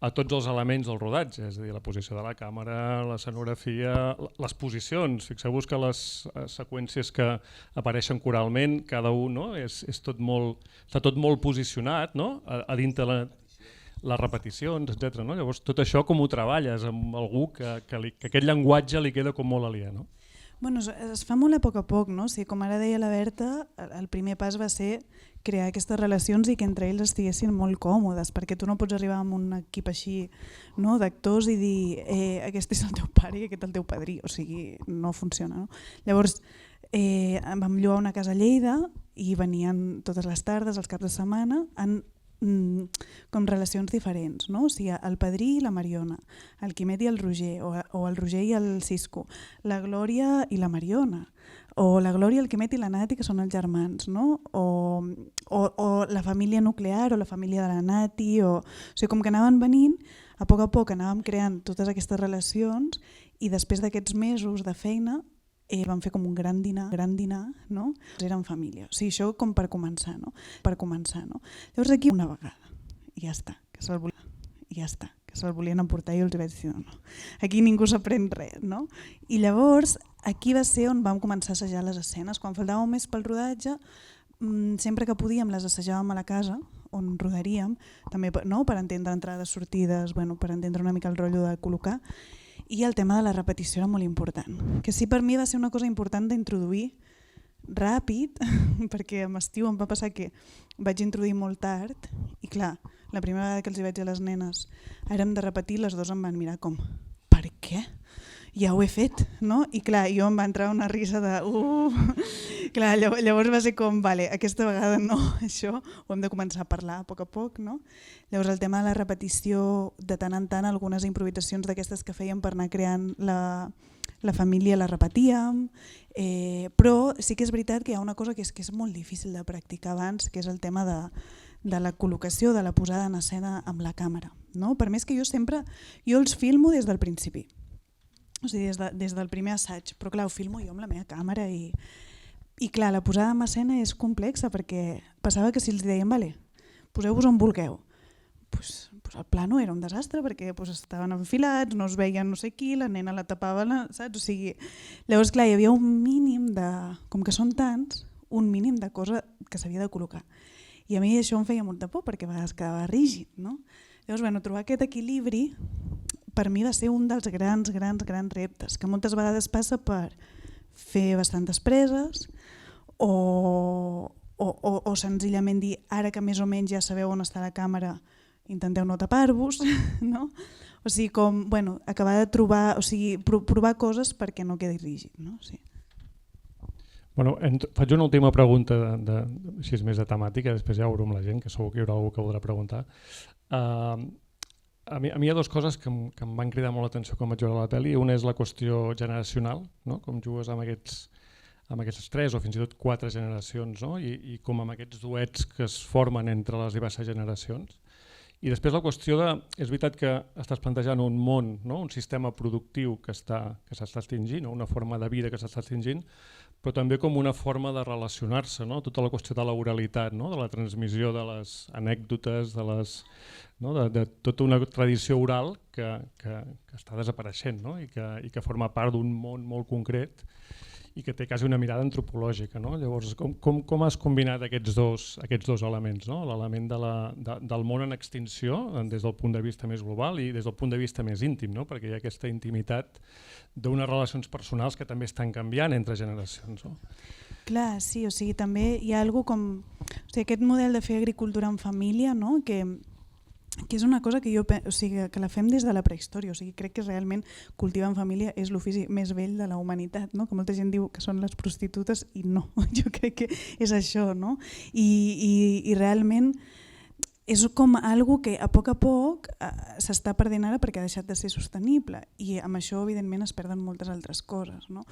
a tots els elements del rodatge, és a dir, la posició de la càmera, l'escenografia, les posicions. Fixeu-vos que les seqüències que apareixen coralment, cada un, no, està tot molt posicionat, no, a dintre les repeticions, etc. No? Llavors tot això com ho treballes amb algú que aquest llenguatge li queda com molt aliè, no? Bueno, es fa molt a poc, no? O sigui, com ara deia la Berta, el primer pas va ser crear aquestes relacions i que entre ells estiguessin molt còmodes, perquè tu no pots arribar amb un equip així, no, d'actors i dir aquest és el teu pare i aquest el teu padrí, o sigui, no funciona. No? Llavors vam llogar una casa a Lleida i venien totes les tardes, els caps de setmana, com relacions diferents, no? O sigui, el Padrí i la Mariona, el Quimet i el Roger, o el Roger i el Cisco, la Glòria i la Mariona, o la Glòria, el Quimet i la Nati, que són els germans, no? O la família nuclear o la família de la Nati, o sigui, com que anaven venint, a poc anàvem creant totes aquestes relacions i després d'aquests mesos de feina vam fer com un gran dinar, no? Eren família. O sigui, això com per començar, no? Llavors aquí una vegada, i ja està, que se'l volien emportar i els vaig dir no. Aquí ningú s'aprèn res, no? I llavors aquí va ser on vam començar a assajar les escenes. Quan faltava un mes pel rodatge, sempre que podíem les assajàvem a la casa, on rodaríem, també no? Per entendre entrades, sortides, bueno, per entendre una mica el rotllo de col·locar. I el tema de la repetició era molt important, que sí per mi va ser una cosa important d'introduir ràpid, perquè amb estiu em va passar que vaig introduir molt tard i clar, la primera vegada que els hi vaig dir a les nenes érem de repetir, les dues em van mirar com, per què? Ja ho he fet, no? I clar, jo em va entrar una risa de clar, llavors va ser com, vale, aquesta vegada no, això ho hem de començar a parlar a poc, no? Llavors el tema de la repetició, de tant en tant algunes improvisacions d'aquestes que fèiem per anar creant la família la repetíem, però sí que és veritat que hi ha una cosa que és molt difícil de practicar abans, que és el tema de la col·locació, de la posada en escena amb la càmera, no? Per més que jo els filmo des del principi, o sigui, des del primer assaig, però clar, ho filmo jo amb la meva càmera i clar, la posada en escena és complexa perquè passava que si els dèiem, vale, poseu-vos on vulgueu, pues el plano era un desastre perquè estaven enfilats, no es veien no sé qui, la nena la tapava, saps? O sigui, llavors clar, hi havia un mínim de, com que són tants, un mínim de cosa que s'havia de col·locar. I a mi això em feia molta por perquè a vegades quedava rígid, no? Llavors, bueno, trobar aquest equilibri per mi va ser un dels grans reptes, que moltes vegades passa per fer bastantes preses o senzillament dir ara que més o menys ja sabeu on està la càmera, intenteu no tapar-vos, no? O sigui, com, bueno, acabar de trobar, o sigui, provar coses perquè no quedi rígid, no? Sí. Bueno, faig una última pregunta, així és més de temàtica, després ja obro amb la gent, que segur que hi haurà algú que voldrà preguntar. A mi hi ha dues coses que em van cridar molt l'atenció quan vaig veure la pel·li. Una és la qüestió generacional, no? Com jugues amb aquestes 3 o fins i tot 4 generacions, no? I com amb aquests duets que es formen entre les diverses generacions. I després la qüestió de, és veritat que estàs plantejant un món, no? Un sistema productiu que s'està extingint, una forma de vida que s'està extingint, però també com una forma de relacionar-se, no? Tota la qüestió de l'oralitat, no? De la transmissió de les anècdotes, de tota una tradició oral que està desapareixent, no? I que forma part d'un món molt concret i que té quasi una mirada antropològica, no? Llavors, com has combinat aquests dos elements, no? L'element del món en extinció des del punt de vista més global i des del punt de vista més íntim, no? Perquè hi ha aquesta intimitat d'unes relacions personals que també estan canviant entre generacions. No? Clar, sí, o sigui, també hi ha algo com, o sigui, aquest model de fer agricultura en família, no? Que que és una cosa que o sigui, que la fem des de la prehistòria, o sigui, crec que realment cultivar en família és l'ofici més vell de la humanitat, no? Que molta gent diu que són les prostitutes i no, jo crec que és això, no? I realment és com algo que a poc s'està perdent ara perquè ha deixat de ser sostenible i amb això evidentment es perden moltes altres coses, no?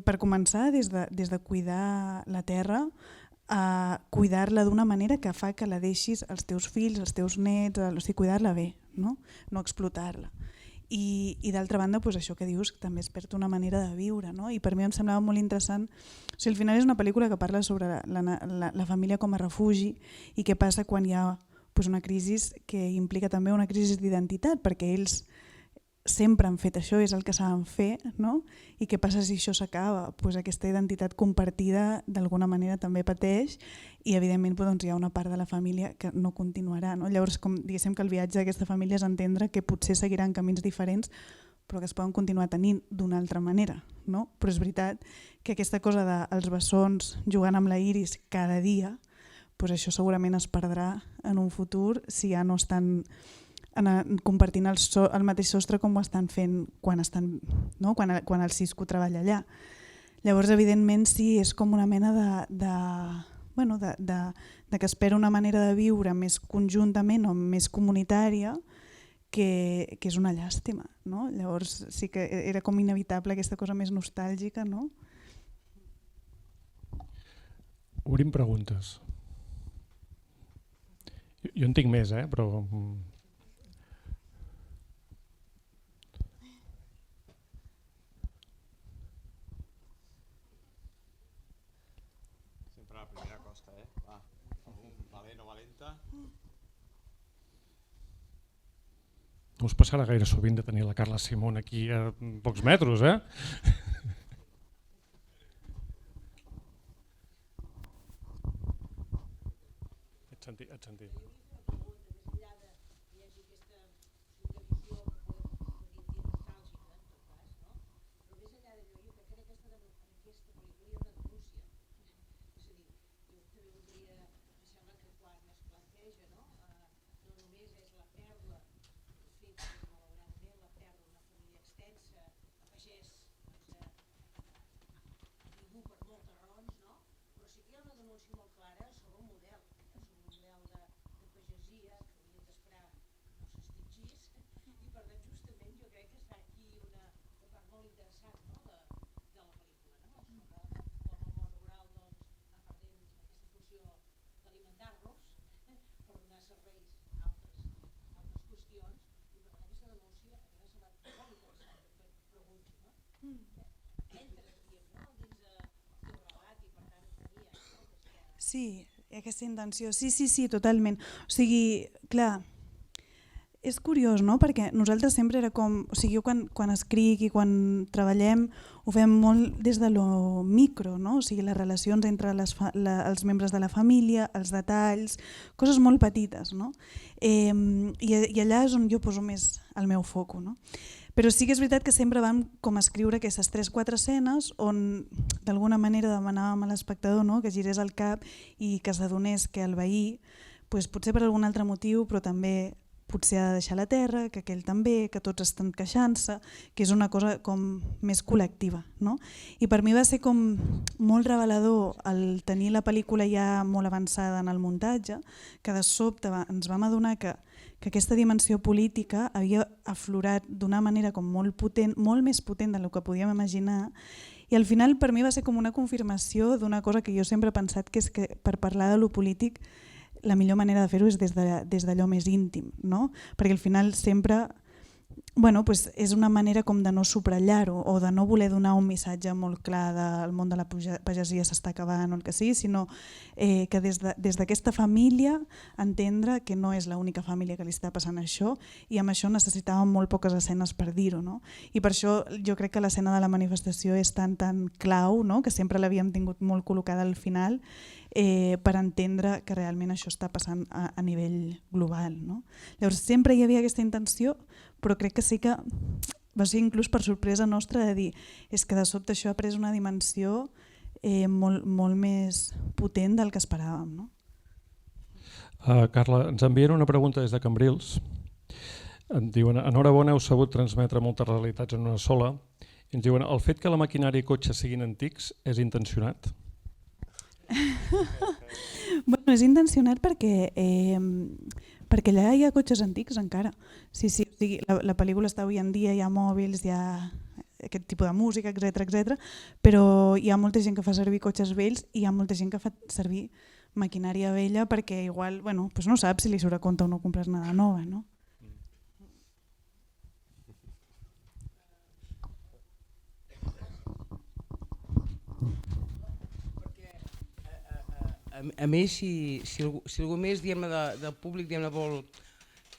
Per començar, des de cuidar la terra, a cuidar-la d'una manera que fa que la deixis als teus fills, als teus nets, o sigui, cuidar-la bé, no explotar-la. I d'altra banda, doncs això que dius, també es perd una manera de viure, no? I per mi em semblava molt interessant, o sigui, al final és una pel·lícula que parla sobre la família com a refugi i què passa quan hi ha una crisi que implica també una crisi d'identitat, perquè ells sempre han fet això, és el que saben fer, no? I què passa si això s'acaba? Aquesta identitat compartida d'alguna manera també pateix i evidentment hi ha una part de la família que no continuarà. No? Llavors, diguéssim que el viatge d'aquesta família és entendre que potser seguiran camins diferents però que es poden continuar tenint d'una altra manera. No? Però és veritat que aquesta cosa dels bessons jugant amb la Iris cada dia, això segurament es perdrà en un futur si ja no estan compartint el mateix sostre com ho estan fent quan el Cisco treballa allà. Llavors, evidentment, sí, és com una mena de que espera una manera de viure més conjuntament o més comunitària que és una llàstima. No? Llavors, sí que era com inevitable aquesta cosa més nostàlgica. No? Obrim preguntes. Jo en tinc més, però... Sempre la primera costa, Va, algun valent o valenta. No us passarà gaire sovint de tenir la Carla Simón aquí a pocs metres, Et sentit. Sí, aquesta intenció, sí, totalment. O sigui, clar, és curiós, no? Perquè nosaltres sempre era com... O sigui, jo quan escric i quan treballem ho fem molt des de lo micro, no? O sigui, les relacions entre els membres de la família, els detalls, coses molt petites, no? I allà és on jo poso més el meu foco, no? Però sí que és veritat que sempre vam com escriure aquestes 3-4 escenes on d'alguna manera demanàvem a l'espectador, no? Que girés el cap i que s'adonés que el veí, potser per algun altre motiu, però també potser ha de deixar la terra, que aquell també, que tots estan queixant-se, que és una cosa com més col·lectiva. No? I per mi va ser com molt revelador el tenir la pel·lícula ja molt avançada en el muntatge, que de sobte ens vam adonar que aquesta dimensió política havia aflorat d'una manera com molt potent, molt més potent del que podíem imaginar, i al final per mi va ser com una confirmació d'una cosa que jo sempre he pensat, que és que per parlar de lo polític la millor manera de fer-ho és des d'allò més íntim, no? Perquè al final sempre és una manera com de no subratllar-ho o de no voler donar un missatge molt clar del món de la pagesia s'està acabant o el que sigui, sinó que des d'aquesta família entendre que no és l'única família que li està passant això, i amb això necessitàvem molt poques escenes per dir-ho. No? I per això jo crec que l'escena de la manifestació és tan clau, no? Que sempre l'havíem tingut molt col·locada al final, per entendre que realment això està passant a nivell global. No? Llavors sempre hi havia aquesta intenció, però crec que sí que va ser inclús per sorpresa nostra de dir és que de sobte això ha pres una dimensió molt més potent del que esperàvem. No? Carla, ens envien una pregunta des de Cambrils. Em diuen, enhorabona, heu sabut transmetre moltes realitats en una sola. I ens diuen, el fet que la maquinària i cotxes siguin antics és intencionat? Bueno, és intencionat perquè allà hi ha cotxes antics encara. Sí, o sigui, la pel·lícula està avui en dia, hi ha mòbils, hi ha aquest tipus de música, etc, però hi ha molta gent que fa servir cotxes vells i hi ha molta gent que fa servir maquinària vella perquè igual, bueno, doncs no saps si li surt a compte o no compres nada nova, no? A més, si algú més del públic vol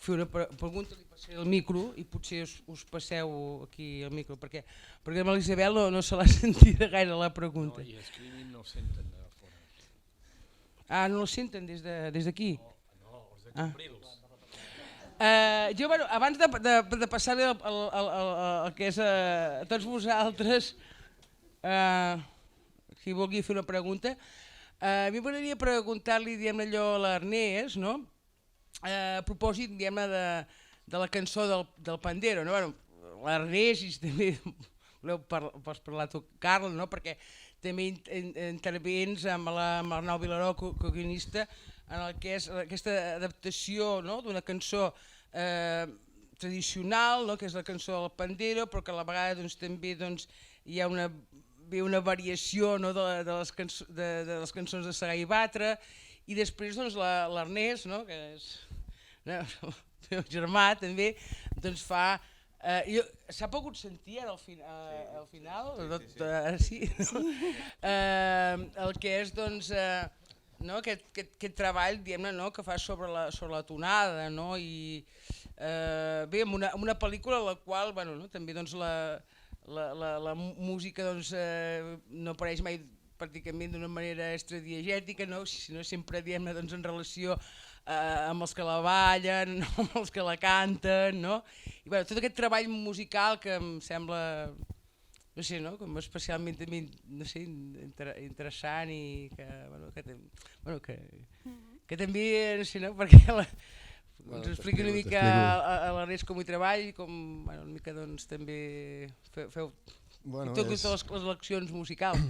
fer una pregunta, li passaré el micro i potser us passeu aquí el micro, perquè amb l'Isabel no se l'ha sentit gaire la pregunta. No, i escrivint no senten de fora. Ah, no la senten des d'aquí? No, els de Cambrils. Jo, abans de passar-li el que és a tots vosaltres, si vulgui fer una pregunta, a mi m'agradaria preguntar-li allò a l'Ernest, no? A propòsit de la cançó del Pandero. L'Ernest, i també pots parlar tu, Carla, perquè també intervens amb l'Arnau Vilaró, co-guionista, en el que és aquesta adaptació d'una cançó tradicional, que és la cançó del Pandero, però que a la vegada també hi ha una variació de les cançons de Segar i Batre, i després l'Ernest, que és el meu germà també, fa... S'ha pogut sentir ara al final? Sí? El que és aquest treball que fa sobre la tonada, i bé, amb una pel·lícula en la qual també la música no apareix mai pràcticament d'una manera extradiegètica, sinó sempre en relació amb els que la ballen, amb els que la canten, i tot aquest treball musical que em sembla com especialment interessant i que també, perquè ens expliqui una mica a l'Ernest com hi treball i com una mica també feu totes les leccions musicals,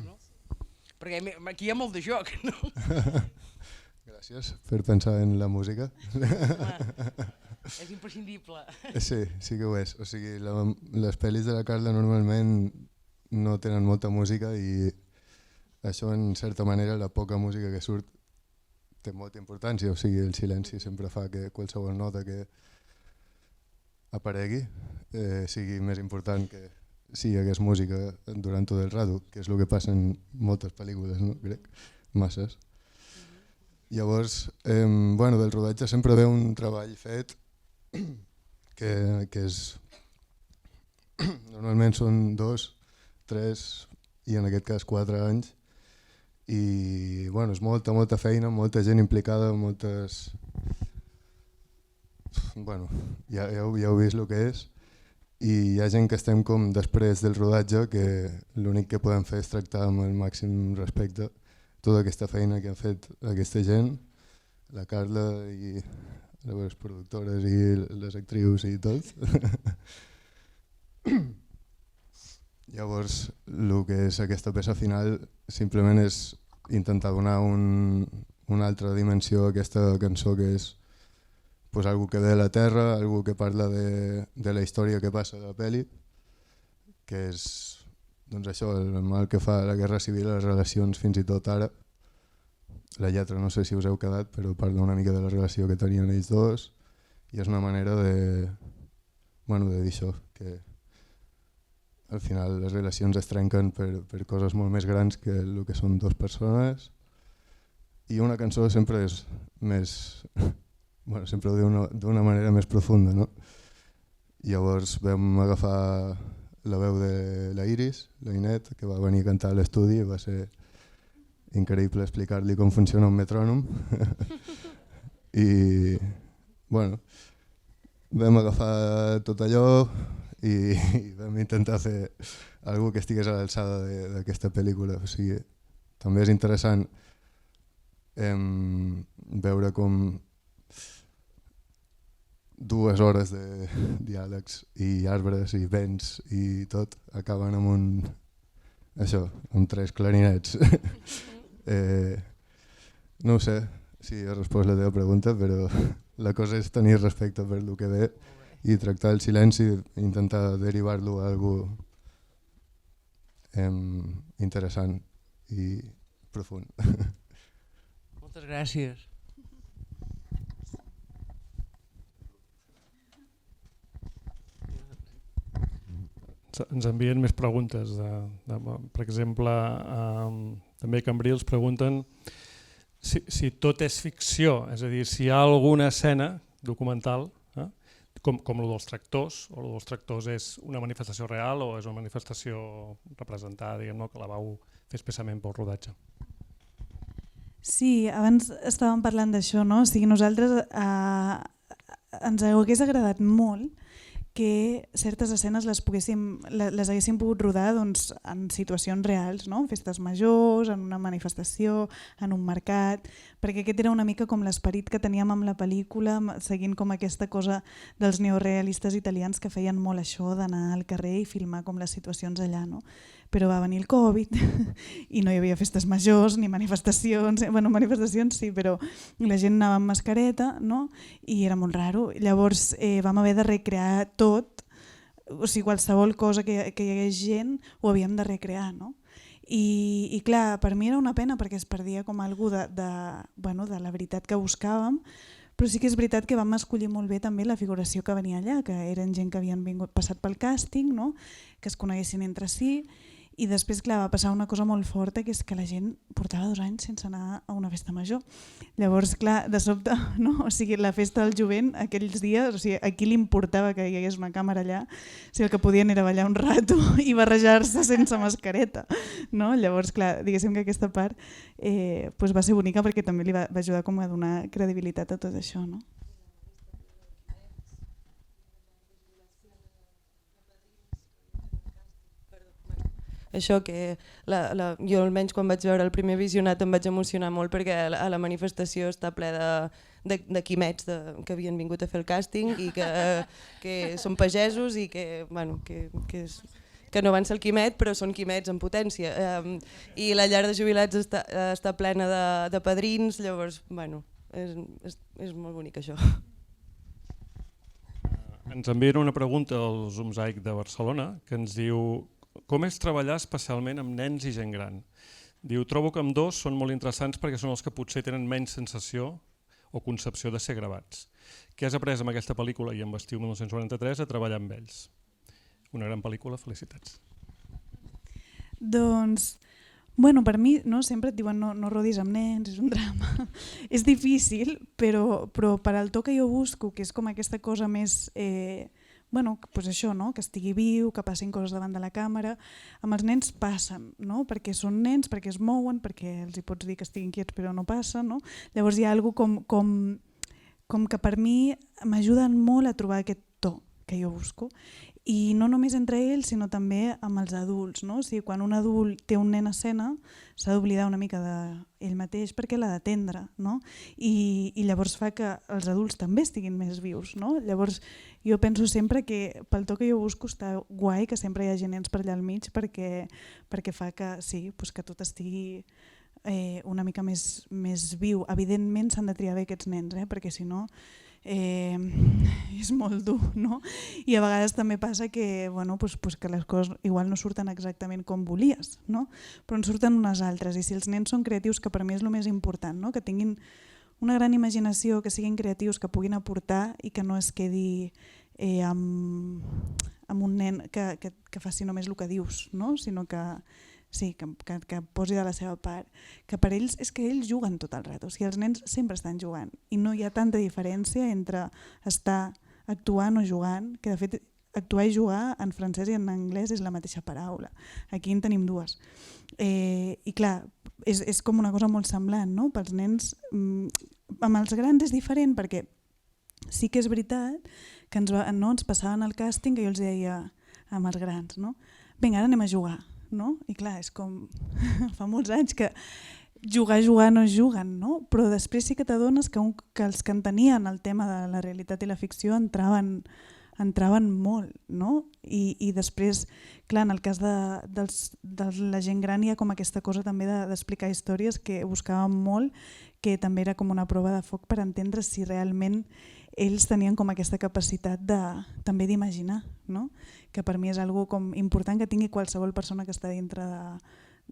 perquè aquí hi ha molt de joc, no? Gràcies per pensar en la música. És imprescindible. Sí que ho és. O sigui, les pel·lis de la Carla normalment no tenen molta música i això, en certa manera, la poca música que surt té molta importància. O sigui, el silenci sempre fa que qualsevol nota que aparegui sigui més important que si hi hagués música durant tot el rato, que és el que passa en moltes pel·lícules, no? Crec, masses. Llavors, del rodatge sempre ve un treball fet que és... Normalment són 2, 3 i en aquest cas 4 anys i és molta feina, molta gent implicada, moltes... Ja heu vist el que és i hi ha gent que estem com després del rodatge que l'únic que podem fer és tractar amb el màxim respecte tota aquesta feina que han fet aquesta gent, la Carla i les productores i les actrius i tot. Llavors, el que és aquesta peça final simplement és intentar donar una altra dimensió a aquesta cançó, que és algo que ve de la terra, algo que parla de la història que passa de la pel·li, que és això, el mal que fa la Guerra Civil a les relacions fins i tot ara. La lletra no sé si us heu quedat, però parla una mica de la relació que tenien ells dos i és una manera de dir això, que al final les relacions es trenquen per coses molt més grans que el que són dues persones i una cançó sempre és més... sempre ho diu d'una manera més profunda, no? Llavors vam agafar la veu de la Iris, la Inet, que va venir a cantar a l'estudi i va ser increïble explicar-li com funciona un metrònom. I vam agafar tot allò i vam intentar fer alguna que estigués a l'alçada d'aquesta pel·lícula. O sigui, també és interessant veure com 2 hores de diàlegs i arbres i vents i tot acaben amb amb 3 clarinets. No ho sé si he respost la teva pregunta, però la cosa és tenir respecte per el que ve i tractar el silenci i intentar derivar-lo a algú interessant i profund. Moltes gràcies. Ens envien més preguntes. Per exemple, també a Cambrils pregunten si tot és ficció, és a dir, si hi ha alguna escena documental, com el dels tractors, o el dels tractors és una manifestació real o és una manifestació representada, diguem-ne, que la vau fer expressament pel rodatge. Sí, abans estàvem parlant d'això, no? O sigui, nosaltres ens hagués agradat molt que certes escenes les haguéssim pogut rodar doncs, en situacions reals, no? En festes majors, en una manifestació, en un mercat, perquè aquest era una mica com l'esperit que teníem amb la pel·lícula, seguint com aquesta cosa dels neorealistes italians que feien molt això d'anar al carrer i filmar com les situacions allà, no? Però va venir el Covid i no hi havia festes majors ni manifestacions, bueno, manifestacions sí, però la gent anava amb mascareta, no? I era molt raro. Llavors vam haver de recrear tot, o sigui, qualsevol cosa que hi hagués gent ho havíem de recrear, no? I clar, per mi era una pena perquè es perdia com alguna cosa de la veritat que buscàvem, però sí que és veritat que vam escollir molt bé també la figuració que venia allà, que eren gent que havien passat pel càsting, no? Que es coneguessin entre si. I després, clar, va passar una cosa molt forta, que és que la gent portava 2 anys sense anar a una festa major. Llavors, clar, de sobte, no? O sigui, la festa del jovent, aquells dies, o sigui, a qui li importava que hi hagués una càmera allà, si el que podien era ballar un rato i barrejar-se sense mascareta, no? Llavors, clar, diguéssim que aquesta part va ser bonica perquè també li va ajudar com a donar credibilitat a tot això, no? Això que jo almenys quan vaig veure el primer visionat em vaig emocionar molt perquè a la manifestació està ple de quimets que havien vingut a fer el càsting i que són pagesos i que no van ser el quimet però són quimets en potència i la llar de jubilats està plena de padrins, llavors és molt bonic això. Ens envien una pregunta al Zoomzaic de Barcelona que ens diu: com és treballar especialment amb nens i gent gran? Diu, trobo que amb dos són molt interessants perquè són els que potser tenen menys sensació o concepció de ser gravats. Què has après amb aquesta pel·lícula i amb Estiu 1993 a treballar amb ells? Una gran pel·lícula, felicitats. Doncs, bueno, per mi sempre et diuen no rodis amb nens, és un drama. És difícil, però per al to que jo busco, que és com aquesta cosa més... pues això, no? Que estigui viu, que passin coses davant de la càmera. Amb els nens passen, no? Perquè són nens, perquè es mouen, perquè els hi pots dir que estiguin quiets però no passen. No? Llavors hi ha alguna cosa com que per mi m'ajuden molt a trobar aquest to que jo busco. I no només entre ells, sinó també amb els adults. No? O sigui, quan un adult té un nen a escena, s'ha d'oblidar una mica d'ell mateix perquè l'ha d'atendre. No? I llavors fa que els adults també estiguin més vius. No? Llavors jo penso sempre que pel to que jo busco està guai que sempre hi hagi nens per allà al mig perquè fa que, sí, que tot estigui una mica més viu. Evidentment s'han de triar bé aquests nens, perquè si no és molt dur, no? I a vegades també passa que, que les coses igual no surten exactament com volies, no? Però en surten unes altres, i si els nens són creatius, que per mi és el més important, no? Que tinguin una gran imaginació, que siguin creatius, que puguin aportar i que no es quedi amb un nen que faci només el que dius, no? Sinó que sí, que posi de la seva part, que per ells és que ells juguen tot el rato, o sigui, els nens sempre estan jugant i no hi ha tanta diferència entre estar actuant o jugant, que de fet actuar i jugar en francès i en anglès és la mateixa paraula, aquí en tenim dues. I clar, és com una cosa molt semblant, no? Pels nens, amb els grans és diferent perquè sí que és veritat que ens passaven el càsting que jo els deia amb els grans, no? Vinga, ara anem a jugar. No? I clar, és com fa molts anys que jugar no juguen, no? Però després sí que t'adones que els que entenien el tema de la realitat i la ficció entraven molt, no? I després, clar, en el cas de la gent gran hi ha com aquesta cosa també d'explicar històries que buscàvem molt, que també era com una prova de foc per entendre si realment ells tenien com aquesta capacitat també d'imaginar, no? Que per mi és algo com important que tingui qualsevol persona que està dintre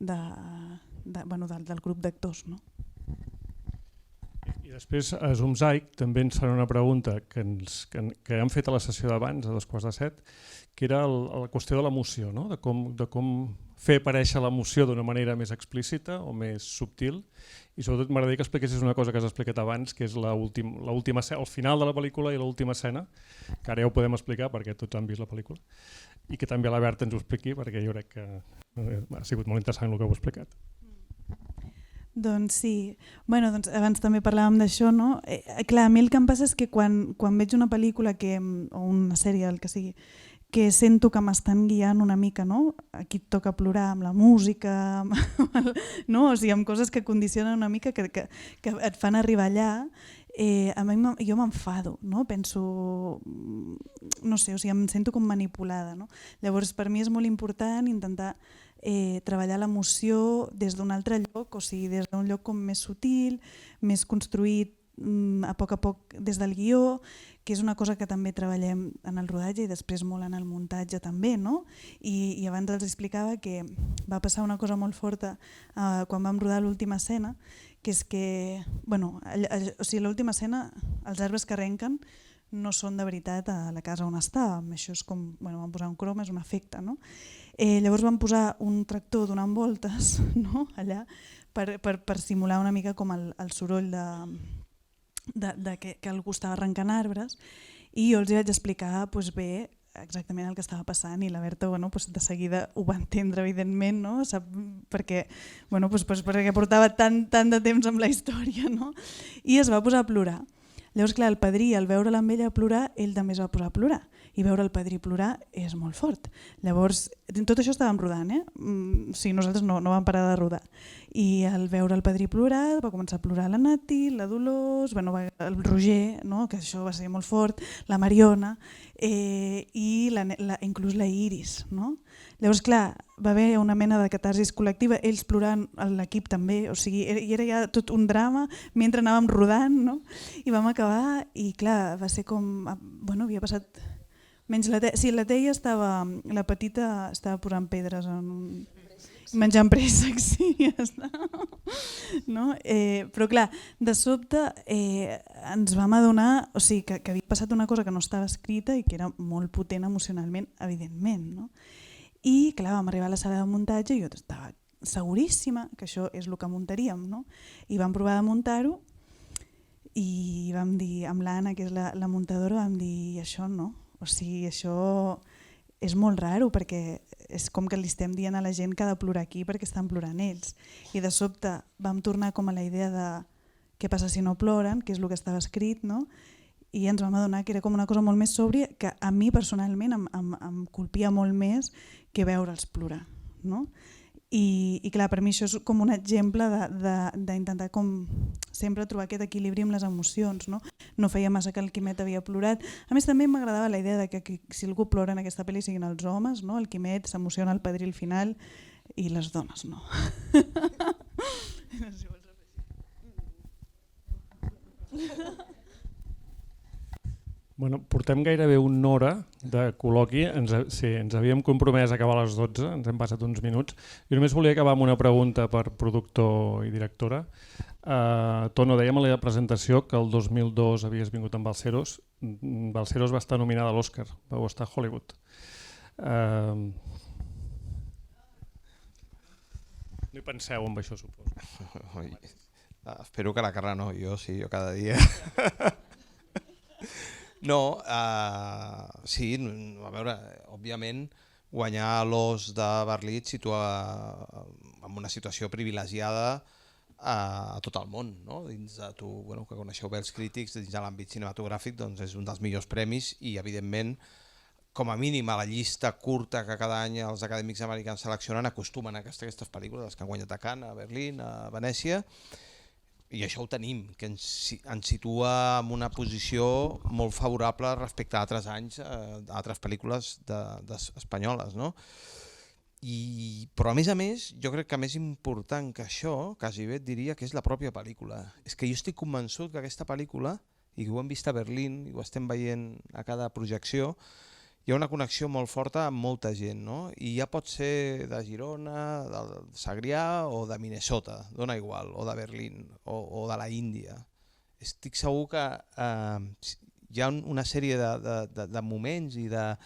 del grup d'actors, no? I després a Zoomzaic també ens fan una pregunta que hem fet a la sessió d'abans, a 7:15, que era la qüestió de l'emoció, no? de com fer aparèixer l'emoció d'una manera més explícita o més subtil, i sobretot m'agradaria que expliquessis una cosa que has explicat abans, que és el final de la pel·lícula i l'última escena, que ara ja ho podem explicar perquè tots han vist la pel·lícula, i que també la Berta ens ho expliqui, perquè jo crec que ha sigut molt interessant el que heu explicat. Doncs sí, doncs abans també parlàvem d'això, no? Clar, a mi el que em passa és que quan veig una pel·lícula o una sèrie, el que sigui, que sento que m'estan guiant una mica, no? Aquí et toca plorar amb la música, no? O sigui, amb coses que condicionen una mica, que et fan arribar allà, jo m'enfado, no? Penso, no sé, o sigui, em sento com manipulada, no? Llavors per mi és molt important intentar treballar l'emoció des d'un altre lloc, o sigui, des d'un lloc com més sutil, més construït a poc des del guió, que és una cosa que també treballem en el rodatge i després molt en el muntatge també, no? I abans els explicava que va passar una cosa molt forta quan vam rodar l'última escena, que és que, o sigui, l'última escena, els arbres que arrenquen no són de veritat a la casa on estàvem, això és com, vam posar un croma, és un efecte, no? Llavors vam posar un tractor donant voltes, no? Allà, per simular una mica com el soroll que algú estava arrencant arbres, i jo els vaig explicar bé exactament el que estava passant, i la Berta de seguida ho va entendre, evidentment, no? perquè portava tant de temps amb la història, no? I es va posar a plorar. Llavors, clar, el padrí, al veure-la amb ella plorar, ell també es va posar a plorar, i veure el padrí plorar és molt fort. Llavors, tot això estàvem rodant, o sigui, nosaltres no vam parar de rodar. I al veure el padrí plorar, va començar a plorar la Nati, la Dolors, el Roger, no? Que això va ser molt fort, la Mariona, i inclús la Iris, no? Llavors, clar, va haver una mena de catarsis col·lectiva, ells plorant, l'equip també, o sigui, era ja tot un drama mentre anàvem rodant, no? I vam acabar i, clar, va ser com, havia passat menys la Teia. Sí, la Teia estava, la petita estava posant pedres menjant préssecs, sí, ja està. No? Però clar, de sobte ens vam adonar, o sigui, que havia passat una cosa que no estava escrita i que era molt potent emocionalment, evidentment, no? I clar, vam arribar a la sala de muntatge i jo estava seguríssima que això és el que muntaríem, no? I vam provar de muntar-ho i vam dir, amb l'Anna, que és la muntadora, vam dir això no, o sigui, això és molt raro perquè és com que li estem dient a la gent que ha de plorar aquí perquè estan plorant ells. I de sobte vam tornar com a la idea de què passa si no ploren, que és el que estava escrit, no? I ens vam adonar que era com una cosa molt més sòbria que a mi personalment em colpia molt més que veure'ls plorar, no? I clar, per mi això és com un exemple d'intentar com sempre trobar aquest equilibri amb les emocions, no? No feia massa que el Quimet havia plorat. A més també m'agradava la idea de que si algú plora en aquesta pel·li siguin els homes, no? El Quimet s'emociona al padrí al final i les dones no. No sé si vols afegir. Bueno, portem gairebé una hora de col·loqui, ens havíem compromès a acabar a les 12, ens hem passat uns minuts. Jo només volia acabar amb una pregunta per productor i directora. Tono, dèiem a la presentació que el 2002 havies vingut amb Balseros. Balseros va estar nominada a l'Oscar, vau estar a Hollywood. No hi penseu amb això, suposo. Espero que la Carla no, jo sí, jo cada dia. No, sí, a veure, òbviament guanyar l'Os de Berlín et situa en una situació privilegiada a tot el món, no? Dins de tu, que coneixeu bé els crítics, dins de l'àmbit cinematogràfic, doncs és un dels millors premis i evidentment com a mínim a la llista curta que cada any els acadèmics americans seleccionen, acostumen a aquestes pel·lícules, les que han guanyat a Cannes, a Berlín, a Venècia, i això ho tenim, que ens situa en una posició molt favorable respecte a altres anys, a altres pel·lícules espanyoles, no? Però a més, jo crec que més important que això, quasi bé et diria que és la pròpia pel·lícula. És que jo estic convençut que aquesta pel·lícula, i ho hem vist a Berlín, i ho estem veient a cada projecció, hi ha una connexió molt forta amb molta gent, no? I ja pot ser de Girona, del Segrià o de Minnesota, dona igual, o de Berlín o de la Índia. Estic segur que hi ha una sèrie de moments i de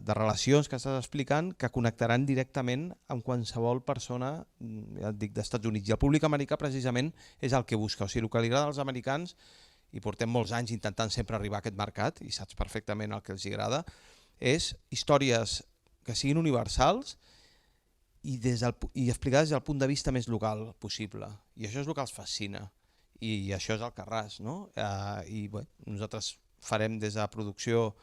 relacions que estàs explicant que connectaran directament amb qualsevol persona, ja et dic, d'Estats Units. I el públic americà precisament és el que busca. O sigui, el que li agrada als americans, i portem molts anys intentant sempre arribar a aquest mercat, i saps perfectament el que els agrada, és històries que siguin universals i explicades des del punt de vista més local possible. I això és el que els fascina. I això és el Carràs, no? I bé, nosaltres farem des de la producció,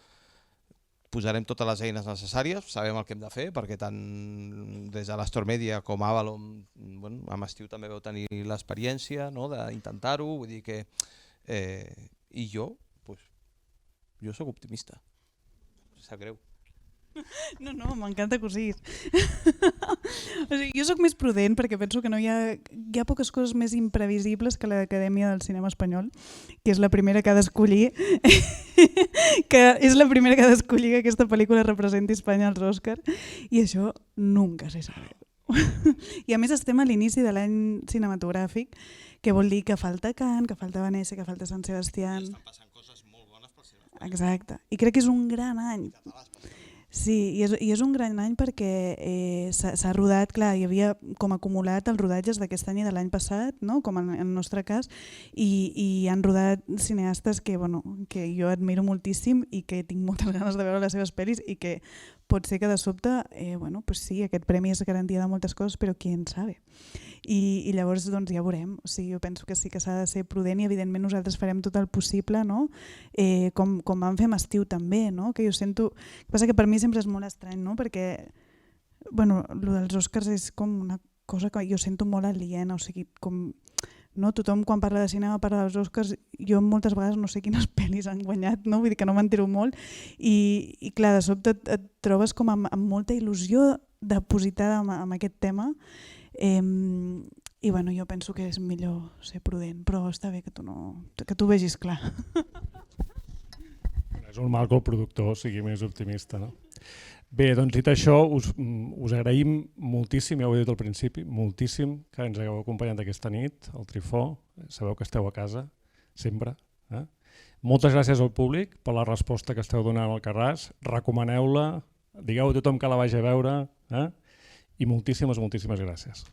posarem totes les eines necessàries, sabem el que hem de fer, perquè tant des de l'Astor Media com Avalon, amb Estiu també vau tenir l'experiència d'intentar-ho, vull dir que i jo soc optimista, sap greu. No, m'encanta que ho siguis. O sigui, jo sóc més prudent perquè penso que hi ha poques coses més imprevisibles que l'Acadèmia del Cinema Espanyol, que és la primera que ha d'escollir que aquesta pel·lícula representi Espanya als Oscars, i això nunca se sabe. I a més estem a l'inici de l'any cinematogràfic, que vol dir que falta Cannes, que falta Venècia, que falta Sant Sebastián. Estan passant coses molt bones pel cinema. Exacte, i crec que és un gran any. Sí, i és un gran any perquè s'ha rodat, clar, hi havia com acumulat els rodatges d'aquest any i de l'any passat, no? Com en el nostre cas, i han rodat cineastes que jo admiro moltíssim i que tinc moltes ganes de veure les seves pel·lis, i que pot ser que de sobte, sí, aquest premi és garantia de moltes coses, però qui en sabe. I llavors ja veurem. O sigui, jo penso que sí que s'ha de ser prudent, i evidentment nosaltres farem tot el possible, no? Com vam fer amb Estiu també, no? Que jo sento... El que passa que per mi sempre és molt estrany, no? Perquè el dels Oscars és com una cosa que jo sento molt aliena, o sigui, com... No? Tothom quan parla de cinema parla dels Oscars, jo moltes vegades no sé quines pel·lis han guanyat, no? Vull dir que no m'entero molt, i clar, de sobte et trobes com amb molta il·lusió depositada en aquest tema, i jo penso que és millor ser prudent, però està bé que tu ho vegis clar. És normal que el productor sigui més optimista, no? Bé, doncs dit això, us agraïm moltíssim, ja ho he dit al principi, moltíssim que ens hagueu acompanyat aquesta nit, al Trifó. Sabeu que esteu a casa, sempre. Moltes gràcies al públic per la resposta que esteu donant al Carràs. Recomaneu-la, digueu a tothom que la vagi a veure, i moltíssimes gràcies.